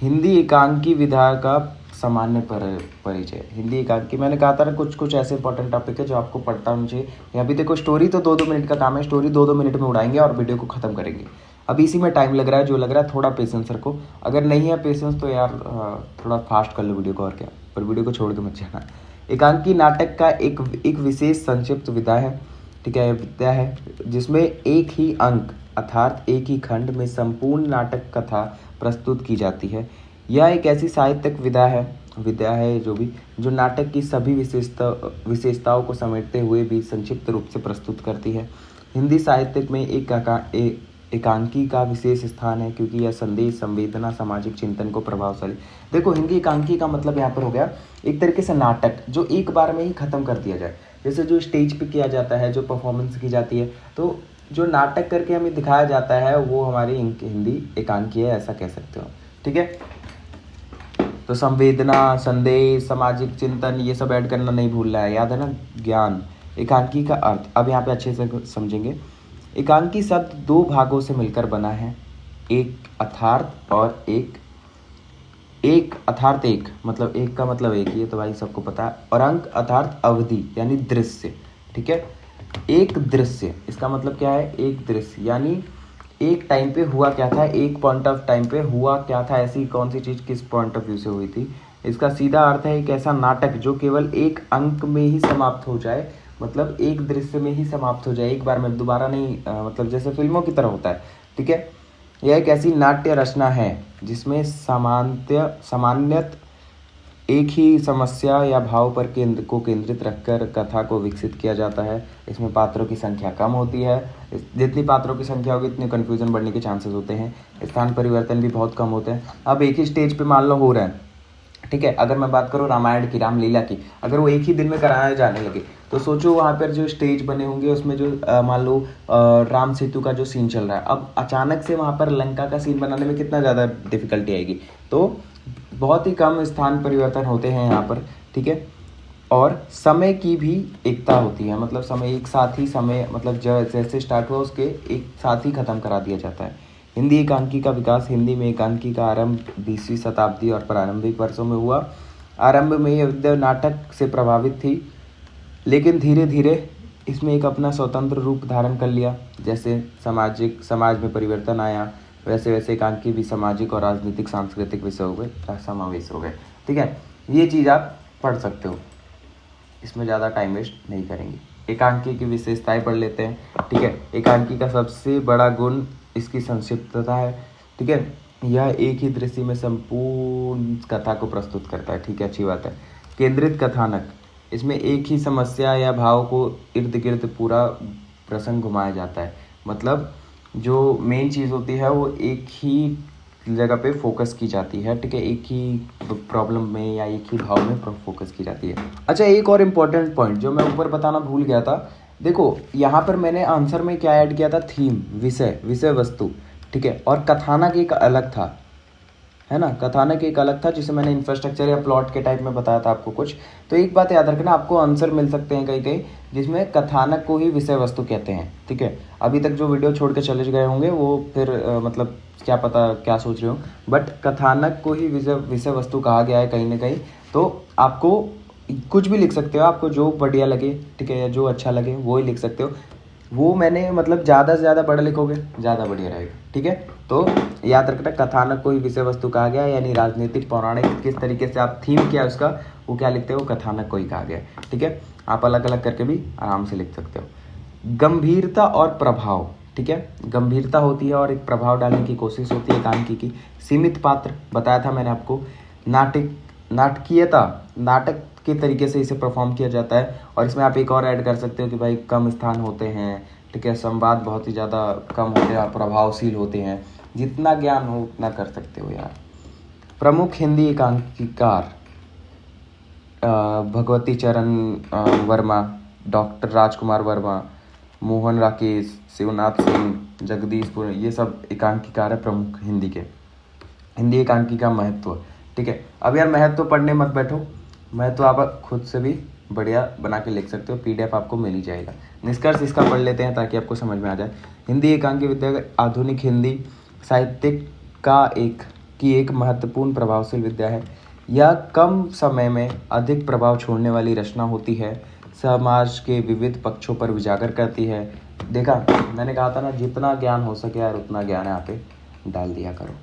हिंदी एकांकी विधा का सामान्य परिचय। हिंदी एकांकी, मैंने कहा था ना, कुछ ऐसे इंपॉर्टेंट टॉपिक है जो आपको पढ़ता होना चाहिए। यहाँ भी देखो, स्टोरी तो 2-2 मिनट का काम है, स्टोरी 2-2 मिनट में उड़ाएंगे और वीडियो को ख़त्म करेंगे। अब इसी में टाइम लग रहा है, जो लग रहा है, थोड़ा पेशेंस रखो। अगर नहीं है पेशेंस तो यार थोड़ा फास्ट कर लो वीडियो को, और क्या, पर वीडियो को छोड़ के मत जाना। एकांकी नाटक का एक विशेष संक्षिप्त विधा है, ठीक है, विद्या है, जिसमें एक ही अंक अर्थात एक ही खंड में संपूर्ण नाटक कथा प्रस्तुत की जाती है। यह एक ऐसी साहित्यिक विद्या है जो नाटक की सभी विशेषताओं को समेटते हुए भी संक्षिप्त रूप से प्रस्तुत करती है। हिंदी साहित्य में एकांकी का विशेष स्थान है, क्योंकि यह संदेश, संवेदना, सामाजिक चिंतन को प्रभावशाली। देखो, हिंदी एकांकी का मतलब यहाँ पर हो गया एक तरीके से नाटक जो एक बार में ही खत्म कर दिया जाए, जैसे जो स्टेज पे किया जाता है, जो परफॉर्मेंस की जाती है, तो जो नाटक करके हमें दिखाया जाता है वो हमारी हिंदी एकांकी है, ऐसा कह सकते हो, ठीक है। तो संवेदना, संदेश, सामाजिक चिंतन, ये सब ऐड करना नहीं भूलना है, याद है ना। ज्ञान, एकांकी का अर्थ अब यहाँ पे अच्छे से समझेंगे। एकांकी शब्द 2 भागों से मिलकर बना है, एक अर्थार्थ और एक अर्थार्थ, एक मतलब एक का मतलब एक ही है, तो भाई सबको पता है। और अंक अर्थार्थ अवधि यानी दृश्य, ठीक है। एक दृश्य, इसका मतलब क्या है, एक दृश्य यानी एक टाइम पे हुआ क्या था, एक पॉइंट ऑफ टाइम पे हुआ क्या था, ऐसी कौन सी चीज़ किस पॉइंट ऑफ व्यू से हुई थी। इसका सीधा अर्थ है एक ऐसा नाटक जो केवल एक अंक में ही समाप्त हो जाए, मतलब एक दृश्य में ही समाप्त हो जाए, एक बार में, दोबारा नहीं, मतलब जैसे फिल्मों की तरह होता है, ठीक है। यह एक ऐसी नाट्य रचना है जिसमें सामान्यत एक ही समस्या या भाव पर केंद्रित रखकर कथा को विकसित किया जाता है। इसमें पात्रों की संख्या कम होती है, जितनी पात्रों की संख्या होगी इतनी कन्फ्यूजन बढ़ने के चांसेस होते हैं। स्थान परिवर्तन भी बहुत कम होते हैं। अब एक ही स्टेज पे मान लो हो रहा है, ठीक है। अगर मैं बात करूँ रामायण की, रामलीला की, अगर वो एक ही दिन में कराया जाने लगे तो सोचो वहाँ पर जो स्टेज बने होंगे उसमें जो मान लो राम सेतु का जो सीन चल रहा है, अब अचानक से वहाँ पर लंका का सीन बनाने में कितना ज़्यादा डिफिकल्टी आएगी। तो बहुत ही कम स्थान परिवर्तन होते हैं यहाँ पर, ठीक है। और समय की भी एकता होती है, मतलब समय एक साथ ही, समय मतलब जैसे स्टार्ट हुआ उसके एक साथ ही ख़त्म करा दिया जाता है। हिंदी एकांकी का विकास। हिंदी में एकांकी का आरंभ 20वीं शताब्दी और प्रारंभिक वर्षों में हुआ। आरंभ में यह विद्या नाटक से प्रभावित थी, लेकिन धीरे धीरे इसमें एक अपना स्वतंत्र रूप धारण कर लिया। जैसे समाज में परिवर्तन आया, वैसे वैसे एकांकी भी सामाजिक और राजनीतिक सांस्कृतिक विषयों में समावेश हो गए, ठीक है। ये चीज़ आप पढ़ सकते हो, इसमें ज़्यादा टाइम वेस्ट नहीं करेंगे। एकांकी की विशेषताएं पढ़ लेते हैं, ठीक है। एकांकी का सबसे बड़ा गुण इसकी संक्षिप्तता है, ठीक है। यह एक ही दृश्य में संपूर्ण कथा को प्रस्तुत करता है, ठीक है, अच्छी बात है। केंद्रित कथानक। इसमें एक ही समस्या या भाव को इर्द गिर्द पूरा प्रसंग घुमाया जाता है, मतलब जो मेन चीज़ होती है वो एक ही जगह पे फोकस की जाती है, ठीक है। एक ही प्रॉब्लम में या एक ही भाव में फोकस की जाती है। अच्छा, एक और इम्पोर्टेंट पॉइंट जो मैं ऊपर बताना भूल गया था, देखो यहाँ पर मैंने आंसर में क्या ऐड किया था, थीम, विषय वस्तु, ठीक है। और कथानक एक अलग था, है ना, कथानक एक अलग था जिसे मैंने इंफ्रास्ट्रक्चर या प्लॉट के टाइप में बताया था आपको कुछ। तो एक बात याद रखना, आपको आंसर मिल सकते हैं कहीं कहीं जिसमें कथानक को ही विषय वस्तु कहते हैं, ठीक है। अभी तक जो वीडियो छोड़ के चले गए होंगे वो फिर मतलब क्या पता क्या सोच रहे हो, बट कथानक को ही विषय वस्तु कहा गया है कहीं ना कहीं। तो आपको कुछ भी लिख सकते हो, आपको जो बढ़िया लगे, ठीक है, या जो अच्छा लगे वो ही लिख सकते हो। वो मैंने मतलब ज़्यादा से ज़्यादा बड़ा लिखोगे ज़्यादा बढ़िया रहेगा, ठीक है। तो याद रखना, कथानक को ही विषय वस्तु कहा गया, यानी राजनीतिक पौराणिक किस तरीके से आप थीम किया उसका वो क्या लिखते हो, कथानक को ही कहा गया, ठीक है। आप अलग अलग करके भी आराम से लिख सकते हो। गंभीरता और प्रभाव, ठीक है। गंभीरता होती है और एक प्रभाव डालने की कोशिश होती है एकांकी की। सीमित पात्र बताया था मैंने आपको। नाटकीयता, नाटक के तरीके से इसे परफॉर्म किया जाता है। और इसमें आप एक और ऐड कर सकते हो कि भाई कम स्थान होते हैं, ठीक है, संवाद बहुत ही ज़्यादा कम होते हैं और प्रभावशील होते हैं। जितना ज्ञान हो उतना कर सकते हो यार। प्रमुख हिंदी एकांकीकार भगवती चरण वर्मा, डॉक्टर राजकुमार वर्मा, मोहन राकेश, शिवनाथ सिंह, जगदीशपुर, ये सब एकांकीकार है प्रमुख हिंदी के। हिंदी एकांकी का महत्व, ठीक है। अब यार महत्व पढ़ने मत बैठो, महत्व आप खुद से भी बढ़िया बना के लिख सकते हो, PDF आपको मिल ही जाएगा। निष्कर्ष इसका पढ़ लेते हैं ताकि आपको समझ में आ जाए। हिंदी एकांकी विद्या आधुनिक हिंदी साहित्य का एक महत्वपूर्ण प्रभावशील विद्या है। यह कम समय में अधिक प्रभाव छोड़ने वाली रचना होती है। समाज के विविध पक्षों पर उजागर करती है। देखा, मैंने कहा था ना, जितना ज्ञान हो सके यार उतना ज्ञान यहाँ पे डाल दिया करो,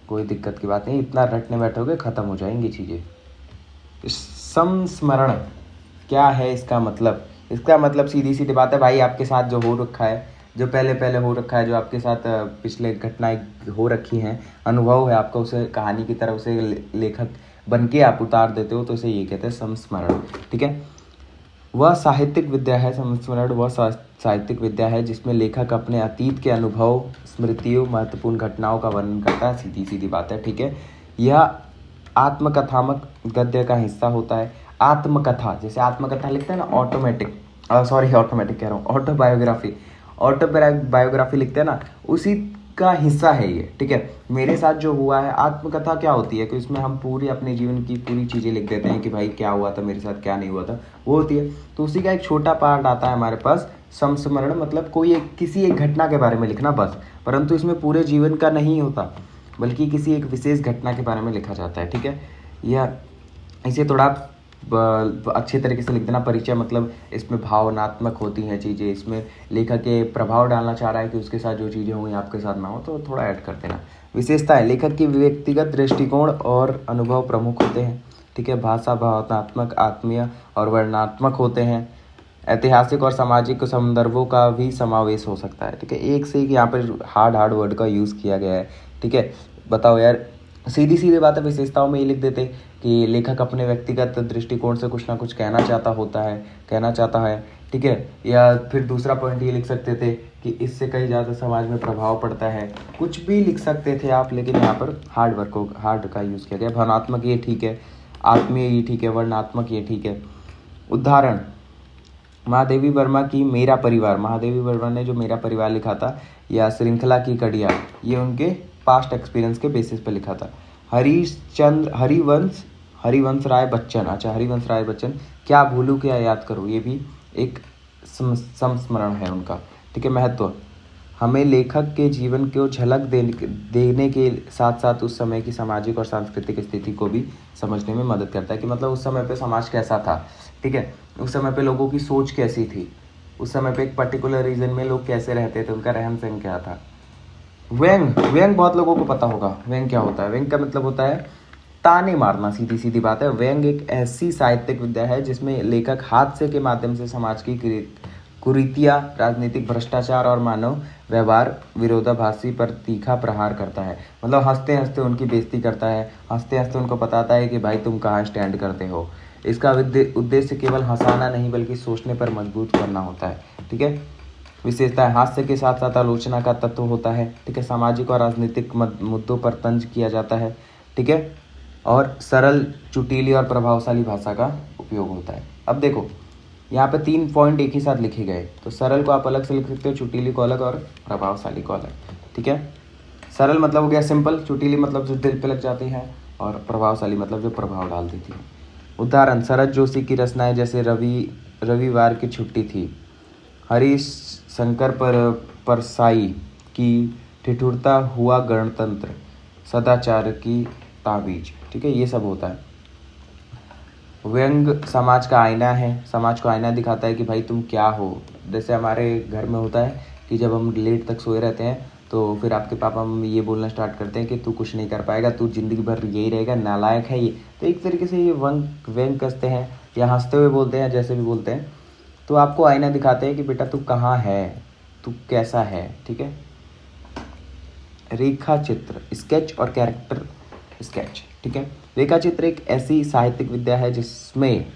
कोई दिक्कत की बात नहीं। इतना रटने बैठोगे ख़त्म हो जाएंगी चीज़ें। संस्मरण क्या है इसका मतलब? इसका मतलब सीधी सीधी बात है भाई, आपके साथ जो हो रखा है, जो पहले हो रखा है, जो आपके साथ पिछले घटनाएं हो रखी हैं, अनुभव है आपका, उसे कहानी की तरह उसे लेखक बन के आप उतार देते हो, तो इसे ये कहते हैं संस्मरण, ठीक है। वह साहित्यिक विद्या है, संस्मरण वह साहित्यिक विद्या है जिसमें लेखक अपने अतीत के अनुभव, स्मृतियों, महत्वपूर्ण घटनाओं का वर्णन करता है। सीधी सीधी बात है, ठीक है। यह आत्मकथात्मक गद्य का हिस्सा होता है। आत्मकथा, जैसे आत्मकथा लिखते हैं ना, ऑटोमेटिक कह रहा हूँ, ऑटोबायोग्राफी लिखते हैं ना, उसी का हिस्सा है ये, ठीक है। मेरे साथ जो हुआ है, आत्मकथा क्या होती है कि इसमें हम पूरी अपने जीवन की पूरी चीज़ें लिख देते हैं कि भाई क्या हुआ था मेरे साथ, क्या नहीं हुआ था, वो होती है। तो उसी का एक छोटा पार्ट आता है हमारे पास संस्मरण, मतलब किसी एक घटना के बारे में लिखना बस, परंतु इसमें पूरे जीवन का नहीं होता, बल्कि किसी एक विशेष घटना के बारे में लिखा जाता है, ठीक है। यह इसे थोड़ा अच्छे तरीके से लिख देना। परिचय मतलब इसमें भावनात्मक होती हैं चीज़ें, इसमें लेखक के प्रभाव डालना चाह रहा है कि उसके साथ जो चीज़ें होंगी आपके साथ ना हो, तो थोड़ा ऐड कर देना। विशेषता है, लेखक की व्यक्तिगत दृष्टिकोण और अनुभव प्रमुख होते हैं, ठीक है। भाषा भावनात्मक, आत्मीय और वर्णनात्मक होते हैं। ऐतिहासिक और सामाजिक संदर्भों का भी समावेश हो सकता है, ठीक है। एक से एक यहाँ पर हार्ड वर्ड का यूज़ किया गया है, ठीक है। बताओ यार, सीधी बात है। विशेषताओं में ये लिख देते कि लेखक अपने व्यक्तिगत दृष्टिकोण से कुछ ना कुछ कहना चाहता है, ठीक है। या फिर दूसरा पॉइंट ये लिख सकते थे कि इससे कहीं ज़्यादा समाज में प्रभाव पड़ता है, कुछ भी लिख सकते थे आप, लेकिन यहाँ पर हार्ड का यूज़ किया गया। भावनात्मक ये ठीक है, आत्मीय ये ठीक है, वर्णनात्मक ये ठीक है। उदाहरण, महादेवी वर्मा की मेरा परिवार, महादेवी वर्मा ने जो मेरा परिवार लिखा था, या श्रृंखला की कड़ियाँ, ये उनके पास्ट एक्सपीरियंस के बेसिस पे लिखा था। हरिवंश राय बच्चन, अच्छा हरिवंश राय बच्चन, क्या भूलूं क्या याद करूं, ये भी एक संस्मरण है उनका। ठीक है। महत्व, हमें लेखक के जीवन को झलक देने के साथ साथ उस समय की सामाजिक और सांस्कृतिक स्थिति को भी समझने में मदद करता है कि मतलब उस समय पे समाज कैसा था। ठीक है। उस समय पे लोगों की सोच कैसी थी, उस समय पे एक पर्टिकुलर रीजन में लोग कैसे रहते थे, उनका रहन सहन क्या था। व्यंग बहुत लोगों को पता होगा। व्यंग क्या होता है? व्यंग का मतलब होता है ताने मारना, सीधी सीधी बात है। व्यंग एक ऐसी साहित्यिक विद्या है जिसमें लेखक हास्य के माध्यम से समाज की कुरीतियाँ, राजनीतिक भ्रष्टाचार और मानव व्यवहार विरोधाभासी पर तीखा प्रहार करता है। मतलब हंसते हंसते उनकी बेइज्जती करता है, हंसते हंसते उनको बताता है कि भाई तुम कहाँ स्टैंड करते हो। इसका उद्देश्य केवल हंसाना नहीं बल्कि सोचने पर मजबूर करना होता है। ठीक है। विशेषता है, हास्य के साथ साथ आलोचना का तत्व होता है। ठीक है। सामाजिक और राजनीतिक मुद्दों पर तंज किया जाता है। ठीक है। और सरल, चुटीली और प्रभावशाली भाषा का उपयोग होता है। अब देखो यहाँ पे 3 पॉइंट एक ही साथ लिखे गए, तो सरल को आप अलग से लिख सकते हो, चुटीली को अलग और प्रभावशाली को अलग। ठीक है। सरल मतलब हो गया सिंपल, चुटीली मतलब जो दिल पे लग जाती है, और प्रभावशाली मतलब जो प्रभाव डाल देती है। उदाहरण, शरद जोशी की रचनाएं जैसे रविवार की छुट्टी थी, हरीश शंकर परसाई की ठिठुरता हुआ गणतंत्र, सदाचार की ताबीज। ठीक है। ये सब होता है। व्यंग समाज का आईना है, समाज को आईना दिखाता है कि भाई तुम क्या हो। जैसे हमारे घर में होता है कि जब हम लेट तक सोए रहते हैं तो फिर आपके पापा मम्मी ये बोलना स्टार्ट करते हैं कि तू कुछ नहीं कर पाएगा, तू जिंदगी भर यही रहेगा, नालायक है ये। तो एक तरीके से ये व्यंग कसते हैं या हंसते हुए बोलते हैं, जैसे भी बोलते हैं, तो आपको आईना दिखाते हैं कि बेटा तू कहाँ है, तू कैसा है। ठीक है। रेखा चित्र, स्केच और कैरेक्टर स्केच। ठीक है। रेखा चित्र एक ऐसी साहित्यिक विद्या है जिसमें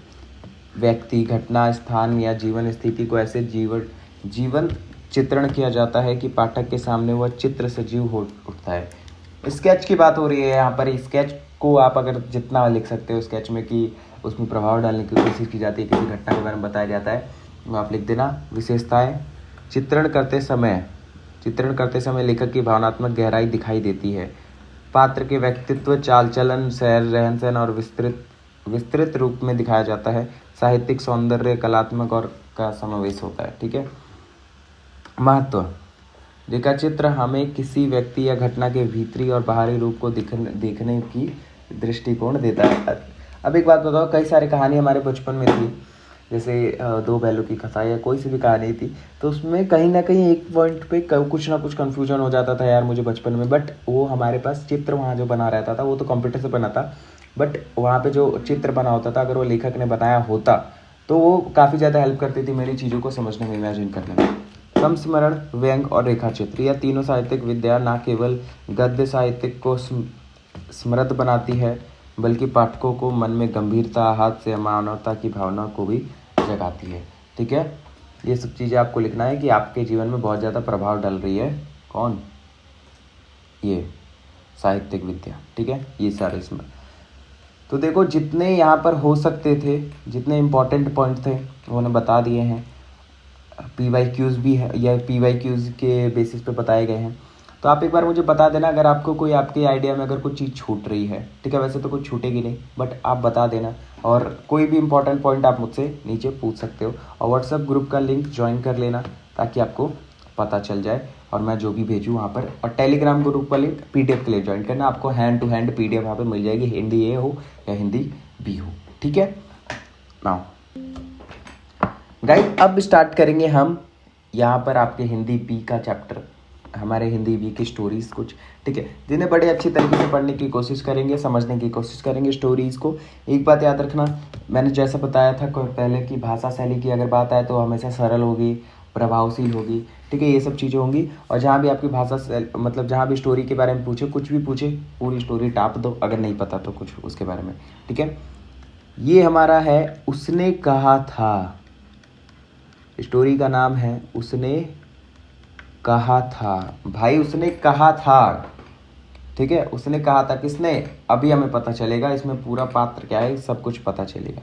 व्यक्ति, घटना, स्थान या जीवन स्थिति को ऐसे जीवंत चित्रण किया जाता है कि पाठक के सामने वह चित्र सजीव हो उठता है। स्केच की बात हो रही है यहाँ पर। स्केच को आप अगर जितना लिख सकते हो स्केच में कि उसमें प्रभाव डालने की कोशिश की जाती है, किसी घटना के बारे में बताया जाता है, वो आप लिख देना। विशेषताएं, चित्रण करते समय लेखक की भावनात्मक गहराई दिखाई देती है। पात्र के व्यक्तित्व, चाल चलन, रहन सहन और विस्तृत रूप में दिखाया जाता है। साहित्यिक सौंदर्य, कलात्मक और का समावेश होता है। ठीक है। महत्व, रेखाचित्र हमें किसी व्यक्ति या घटना के भीतरी और बाहरी रूप को देखने की दृष्टिकोण देता है। अब एक बात बताओ, कई सारी कहानी हमारे बचपन में थी, जैसे दो बैलों की कथा या कोई सी भी कहानी थी, तो उसमें कहीं ना कहीं एक पॉइंट पे कुछ ना कुछ कन्फ्यूजन हो जाता था यार मुझे बचपन में। बट वो हमारे पास चित्र वहाँ जो बना रहता था वो तो कंप्यूटर से बना था, बट वहाँ पे जो चित्र बना होता था अगर वो लेखक ने बनाया होता तो वो काफ़ी ज़्यादा हेल्प करती थी मेरी चीज़ों को समझने में, इमेजिन करने में। संस्मरण, व्यंग और रेखाचित्र, यह तीनों साहित्यिक विद्या न केवल गद्य साहित्य को समृद्ध बनाती है बल्कि पाठकों को मन में गंभीरता, हास्य, मानवता की भावना को भी जगाती है। ठीक है। ये सब चीज़ें आपको लिखना है कि आपके जीवन में बहुत ज़्यादा प्रभाव डाल रही है कौन, ये साहित्यिक विद्या। ठीक है। ये सारे इसमें तो देखो जितने यहाँ पर हो सकते थे, जितने इम्पोर्टेंट पॉइंट थे उन्होंने बता दिए हैं। PYQs भी है, या PYQs के बेसिस पे बताए गए हैं। तो आप एक बार मुझे बता देना अगर आपको कोई, आपके आइडिया में अगर कोई चीज़ छूट रही है। ठीक है। वैसे तो कुछ छूटेगी नहीं, बट आप बता देना, और कोई भी इंपॉर्टेंट पॉइंट आप मुझसे नीचे पूछ सकते हो। और व्हाट्सएप ग्रुप का लिंक ज्वाइन कर लेना ताकि आपको पता चल जाए और मैं जो भी भेजूँ वहाँ पर। और टेलीग्राम ग्रुप का लिंक PDF के लिए ज्वाइन करना, आपको हैंड टू हैंड PDF वहाँ पर मिल जाएगी, हिंदी ए हो या हिंदी B हो। ठीक है। नाउ गाइस अब स्टार्ट करेंगे हम यहाँ पर आपके हिंदी B का चैप्टर, हमारे हिंदी B की स्टोरीज़ कुछ। ठीक है। जिन्हें बड़े अच्छी तरीके से पढ़ने की कोशिश करेंगे, समझने की कोशिश करेंगे स्टोरीज़ को। एक बात याद रखना, मैंने जैसा बताया था पहले कि भाषा शैली की अगर बात आए तो हमेशा सरल होगी, प्रभावशील होगी। ठीक है। ये सब चीज़ें होंगी। और जहाँ भी आपकी मतलब जहाँ भी स्टोरी के बारे में पूछे, कुछ भी पूछे, पूरी स्टोरी टाप दो, अगर नहीं पता तो कुछ उसके बारे में। ठीक है। ये हमारा है उसने कहा था, स्टोरी का नाम है उसने कहा था। भाई उसने कहा था। ठीक है। उसने कहा था किसने, अभी हमें पता चलेगा, इसमें पूरा पात्र क्या है सब कुछ पता चलेगा।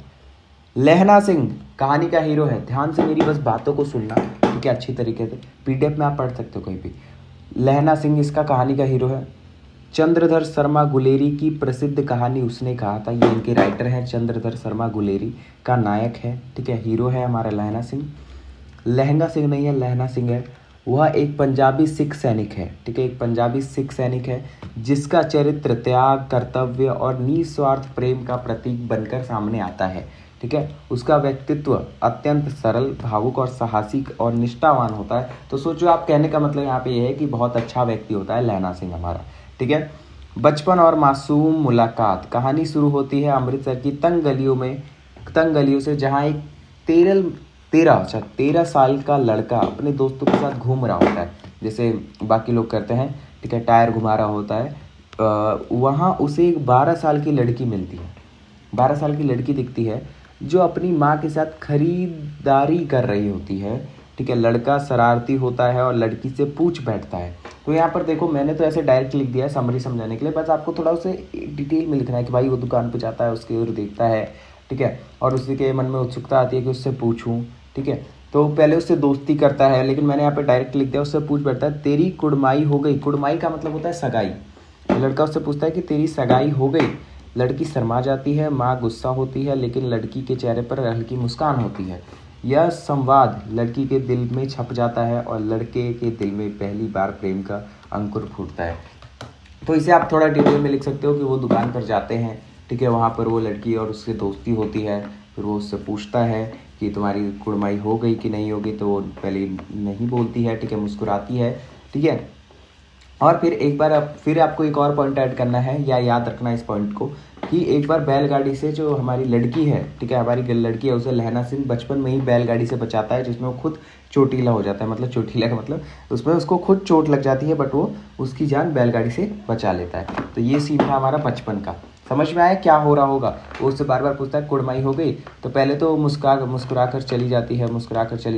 लहना सिंह कहानी का हीरो है। ध्यान से मेरी बस बातों को सुनना, ठीक है, अच्छी तरीके से। पीडीएफ में आप पढ़ सकते हो कहीं भी। लहना सिंह इसका कहानी का हीरो है। चंद्रधर शर्मा गुलेरी की प्रसिद्ध कहानी उसने कहा था, ये इनके राइटर हैं। चंद्रधर शर्मा गुलेरी का नायक है, ठीक है, हीरो है हमारा लहना सिंह। लहंगा सिंह नहीं है, लहना सिंह है। वह एक पंजाबी सिख सैनिक है, ठीक है, एक पंजाबी सिख सैनिक है जिसका चरित्र त्याग, कर्तव्य और निस्वार्थ प्रेम का प्रतीक बनकर सामने आता है, ठीक है। उसका व्यक्तित्व अत्यंत सरल, भावुक और साहसिक और निष्ठावान होता है। तो सोचो, आप कहने का मतलब यहाँ पे ये है कि बहुत अच्छा व्यक्ति होता है लहना सिंह हमारा, ठीक है। बचपन और मासूम मुलाकात। कहानी शुरू होती है अमृतसर की तंग गलियों से, जहाँ एक 13 साल का लड़का अपने दोस्तों के साथ घूम रहा होता है, जैसे बाकी लोग करते हैं, ठीक है, टायर घुमा रहा होता है। वहाँ उसे एक 12 साल की लड़की मिलती है, 12 साल की लड़की दिखती है जो अपनी माँ के साथ खरीदारी कर रही होती है, ठीक है। लड़का शरारती होता है और लड़की से पूछ बैठता है। तो यहाँ पर देखो, मैंने तो ऐसे डायरेक्ट लिख दिया है समरी समझाने के लिए, बस आपको थोड़ा उसे डिटेल में लिखना है कि भाई वो दुकान पे जाता है, उसकी ओर देखता है, ठीक है, और उसी के मन में उत्सुकता आती है कि उससे पूछूं, ठीक है। तो पहले उससे दोस्ती करता है, लेकिन मैंने यहाँ पे डायरेक्ट लिख दिया, उससे पूछ बैठता है तेरी कुड़माई हो गई। कुड़माई का मतलब होता है सगाई। लड़का उससे पूछता है कि तेरी सगाई हो गई। लड़की शर्मा जाती है, माँ गुस्सा होती है, लेकिन लड़की के चेहरे पर हल्की मुस्कान होती है। यह संवाद लड़की के दिल में छप जाता है और लड़के के दिल में पहली बार प्रेम का अंकुर फूटता है। तो इसे आप थोड़ा डिटेल में लिख सकते हो कि वो दुकान पर जाते हैं, ठीक है, वहाँ पर वो लड़की और उससे दोस्ती होती है। फिर वो उससे पूछता है कि तुम्हारी कुड़माई हो गई कि नहीं हो गई, तो वो पहले नहीं बोलती है, ठीक है, मुस्कुराती है, ठीक है। और फिर एक बार फिर आपको एक और पॉइंट ऐड करना है, या याद रखना इस पॉइंट को, कि एक बार बैलगाड़ी से जो हमारी लड़की है, ठीक है, हमारी लड़की है, उसे लहना सिंह बचपन में ही बैलगाड़ी से बचाता है, जिसमें वो खुद चोटीला हो जाता है। मतलब चोटीला का मतलब उसमें उसको खुद चोट लग जाती है, बट वो उसकी जान बैलगाड़ी से बचा लेता है। तो ये सीन था हमारा बचपन का। समझ में आया क्या हो रहा होगा? वो उससे बार बार पूछता है कुड़माई हो गई, तो पहले तो मुस्कुरा कर चली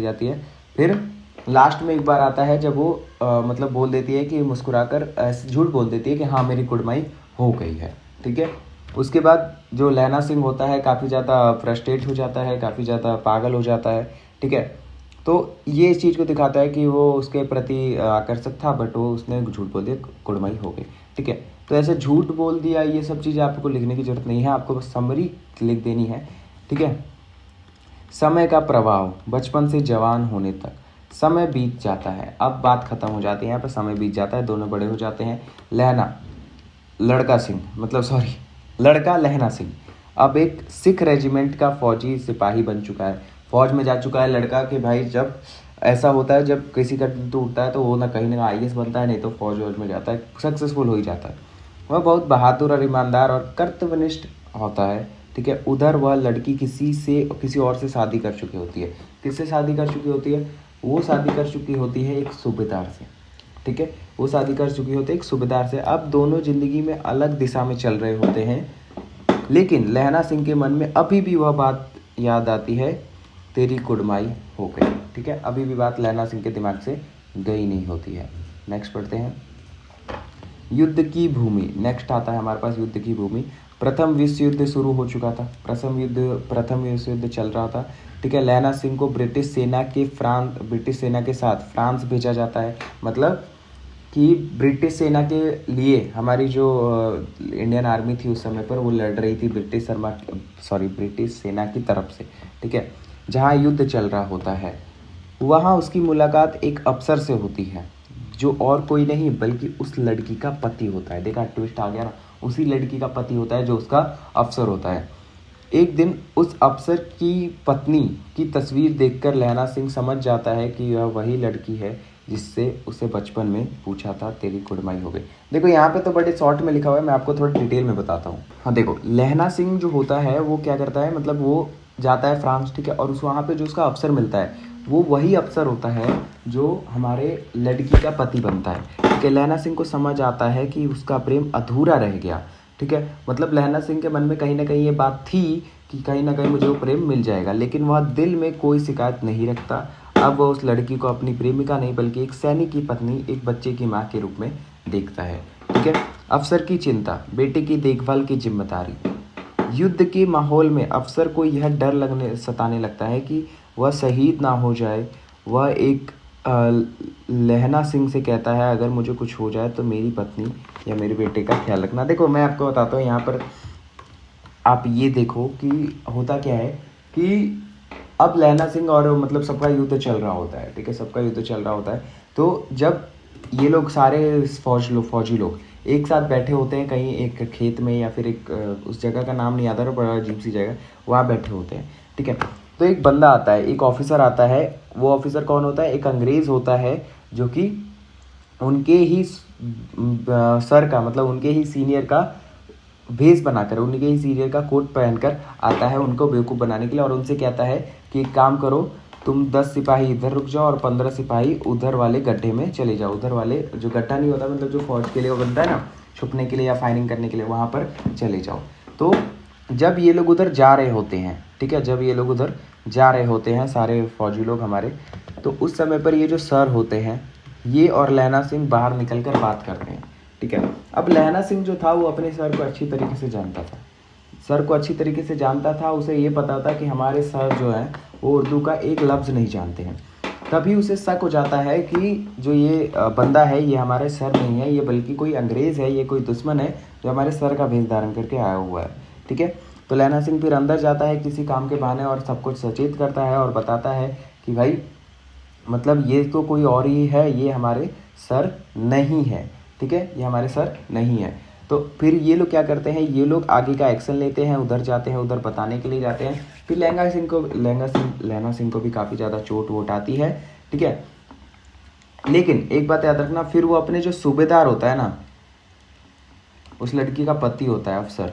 जाती है। फिर लास्ट में एक बार आता है जब वो मतलब बोल देती है कि मुस्कुराकर झूठ बोल देती है कि हाँ मेरी कुड़माई हो गई है, ठीक है। उसके बाद जो लहना सिंह होता है काफ़ी ज़्यादा फ्रस्ट्रेट हो जाता है, काफ़ी ज़्यादा पागल हो जाता है, ठीक है। तो ये इस चीज़ को दिखाता है कि वो उसके प्रति आकर्षक था, बट वो उसने झूठ बोल दिया, कुड़माई हो गई, ठीक है। तो ऐसे झूठ बोल दिया, ये सब चीज़ें आपको लिखने की जरूरत नहीं है, आपको बस समरी लिख देनी है, ठीक है। समय का प्रभाव, बचपन से जवान होने तक समय बीत जाता है। अब बात खत्म हो जाती है, यहाँ पे समय बीत जाता है, दोनों बड़े हो जाते हैं। लड़का लहना सिंह अब एक सिख रेजिमेंट का फौजी सिपाही बन चुका है, फौज में जा चुका है लड़का। कि भाई जब ऐसा होता है, जब किसी का दिल टूटता है तो वो ना कहीं ना आईएएस बनता है, नहीं तो फौज में जाता है, सक्सेसफुल हो ही जाता है। वह बहुत बहादुर और ईमानदार और कर्तव्यनिष्ठ होता है, ठीक है। उधर वह लड़की किसी और से शादी कर चुकी होती है। किससे शादी कर चुकी होती है? वो शादी कर चुकी होती है एक सूबेदार से, ठीक है, वो शादी कर चुकी होती है एक सूबेदार से। अब दोनों जिंदगी में अलग दिशा में चल रहे होते हैं, लेकिन लहना सिंह के मन में अभी भी वह बात याद आती है, तेरी कुड़माई हो गई, ठीक है। अभी भी बात लहना सिंह के दिमाग से गई नहीं होती है। नेक्स्ट पढ़ते हैं, युद्ध की भूमि। नेक्स्ट आता है हमारे पास युद्ध की भूमि। प्रथम विश्व युद्ध शुरू हो चुका था, प्रथम विश्व युद्ध चल रहा था, ठीक है। लहना सिंह को ब्रिटिश सेना के साथ फ्रांस भेजा जाता है। मतलब कि ब्रिटिश सेना के लिए हमारी जो इंडियन आर्मी थी उस समय पर, वो लड़ रही थी ब्रिटिश सेना की तरफ से, ठीक है। जहाँ युद्ध चल रहा होता है, वहाँ उसकी मुलाकात एक अफसर से होती है, जो और कोई नहीं बल्कि उस लड़की का पति होता है। देखा, ट्विस्ट आ गया ना, उसी लड़की का पति होता है जो उसका अफसर होता है। एक दिन उस अफसर की पत्नी की तस्वीर देखकर लहना सिंह समझ जाता है कि यह वही लड़की है जिससे उसे बचपन में पूछा था, तेरी कुड़माई हो गई। देखो यहाँ पे तो बड़े शॉर्ट में लिखा हुआ है, मैं आपको थोड़ा डिटेल में बताता हूँ। हाँ देखो, लहना सिंह जो होता है वो क्या करता है, मतलब वो जाता है फ्रांस, ठीक है, और उस वहाँ पे जो उसका अफसर मिलता है वो वही अफसर होता है जो हमारे लड़की का पति बनता है, ठीक है। लहना सिंह को समझ आता है कि उसका प्रेम अधूरा रह गया, ठीक है। मतलब लहना सिंह के मन में कहीं ना कहीं ये बात थी कि कहीं ना कहीं मुझे वो प्रेम मिल जाएगा, लेकिन वह दिल में कोई शिकायत नहीं रखता। अब वह उस लड़की को अपनी प्रेमिका नहीं बल्कि एक सैनिक की पत्नी, एक बच्चे की माँ के रूप में देखता है, ठीक है। अफसर की चिंता, बेटे की देखभाल की जिम्मेदारी। युद्ध के माहौल में अफसर को यह डर सताने लगता है कि वह शहीद ना हो जाए। वह एक लहना सिंह से कहता है, अगर मुझे कुछ हो जाए तो मेरी पत्नी या मेरे बेटे का ख्याल रखना। देखो मैं आपको बताता हूँ यहाँ पर, आप ये देखो कि होता क्या है कि अब लहना सिंह और मतलब सबका युद्ध चल रहा होता है, ठीक है, सबका युद्ध चल रहा होता है। तो जब ये लोग सारे फौजी लोग एक साथ बैठे होते हैं कहीं एक खेत में या फिर एक उस जगह का नाम नहीं आता, बड़ा अजीब सी जगह, वहाँ बैठे होते हैं, ठीक है। तो एक बंदा आता है, एक ऑफिसर आता है। वो ऑफिसर कौन होता है? एक अंग्रेज़ होता है जो कि उनके ही सर का मतलब उनके ही सीनियर का भेष बनाकर, उनके ही सीनियर का कोट पहनकर आता है उनको बेवकूफ़ बनाने के लिए, और उनसे कहता है कि एक काम करो, तुम 10 सिपाही इधर रुक जाओ और 15 सिपाही उधर वाले गड्ढे में चले जाओ। उधर वाले जो गड्ढा नहीं होता, मतलब जो फौज के लिए वो बनता है ना, छुपने के लिए या फायरिंग करने के लिए, वहाँ पर चले जाओ। तो जब ये लोग उधर जा रहे होते हैं, ठीक है, जब ये लोग उधर जा रहे होते हैं सारे फौजी लोग हमारे, तो उस समय पर ये जो सर होते हैं ये और लहना सिंह बाहर निकल कर बात करते हैं, ठीक है। अब लहना सिंह जो था वो अपने सर को अच्छी तरीके से जानता था, सर को अच्छी तरीके से जानता था। उसे ये पता था कि हमारे सर जो है वो उर्दू का एक लफ्ज़ नहीं जानते हैं। तभी उसे शक हो जाता है कि जो ये बंदा है ये हमारे सर नहीं है, ये बल्कि कोई अंग्रेज़ है, ये कोई दुश्मन है जो हमारे सर का भेष धारण करके आया हुआ है, ठीक है। तो लहना सिंह फिर अंदर जाता है किसी काम के बहाने और सब कुछ सचेत करता है और बताता है कि भाई मतलब ये तो कोई और ही है, ये हमारे सर नहीं है, ठीक है, ये हमारे सर नहीं है। तो फिर ये लोग क्या करते हैं, ये लोग आगे का एक्शन लेते हैं, उधर जाते हैं, उधर बताने के लिए जाते हैं। फिर लहना सिंह को भी काफ़ी ज़्यादा चोट वोट आती है, ठीक है। लेकिन एक बात याद रखना, फिर वो अपने जो सूबेदार होता है ना, उस लड़की का पति होता है अफसर,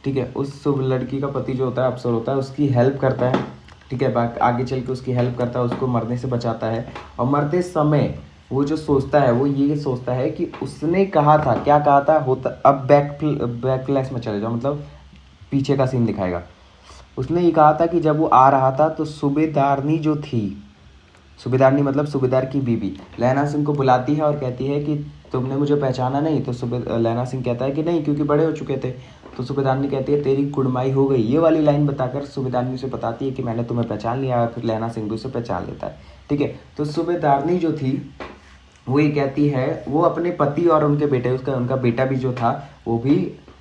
ठीक है, उस लड़की का पति जो होता है अफसर होता है, उसकी हेल्प करता है, ठीक है, आगे चल के उसकी हेल्प करता है, उसको मरने से बचाता है। और मरते समय वो जो सोचता है वो ये सोचता है कि उसने कहा था, क्या कहा था, होता अब बैक फ्लैश में चले जाओ, मतलब पीछे का सीन दिखाएगा। उसने ये कहा था कि जब वो आ रहा था तो सूबेदारनी जो थी, सूबेदारनी मतलब सूबेदार की बीबी, लहना सिंह को बुलाती है और कहती है कि तुमने मुझे पहचाना नहीं। तो लहना सिंह कहता है कि नहीं, क्योंकि बड़े हो चुके थे। तो सूबेदारनी कहती है तेरी कुड़माई हो गई। ये वाली लाइन बताकर सूबेदारनी उसे बताती है कि मैंने तुम्हें पहचान लिया। फिर लहना सिंह भी उसे पहचान लेता है, ठीक है। तो सूबेदारनी जो थी वो ये कहती है, वो अपने पति और उनके बेटे, उनका बेटा भी जो था वो भी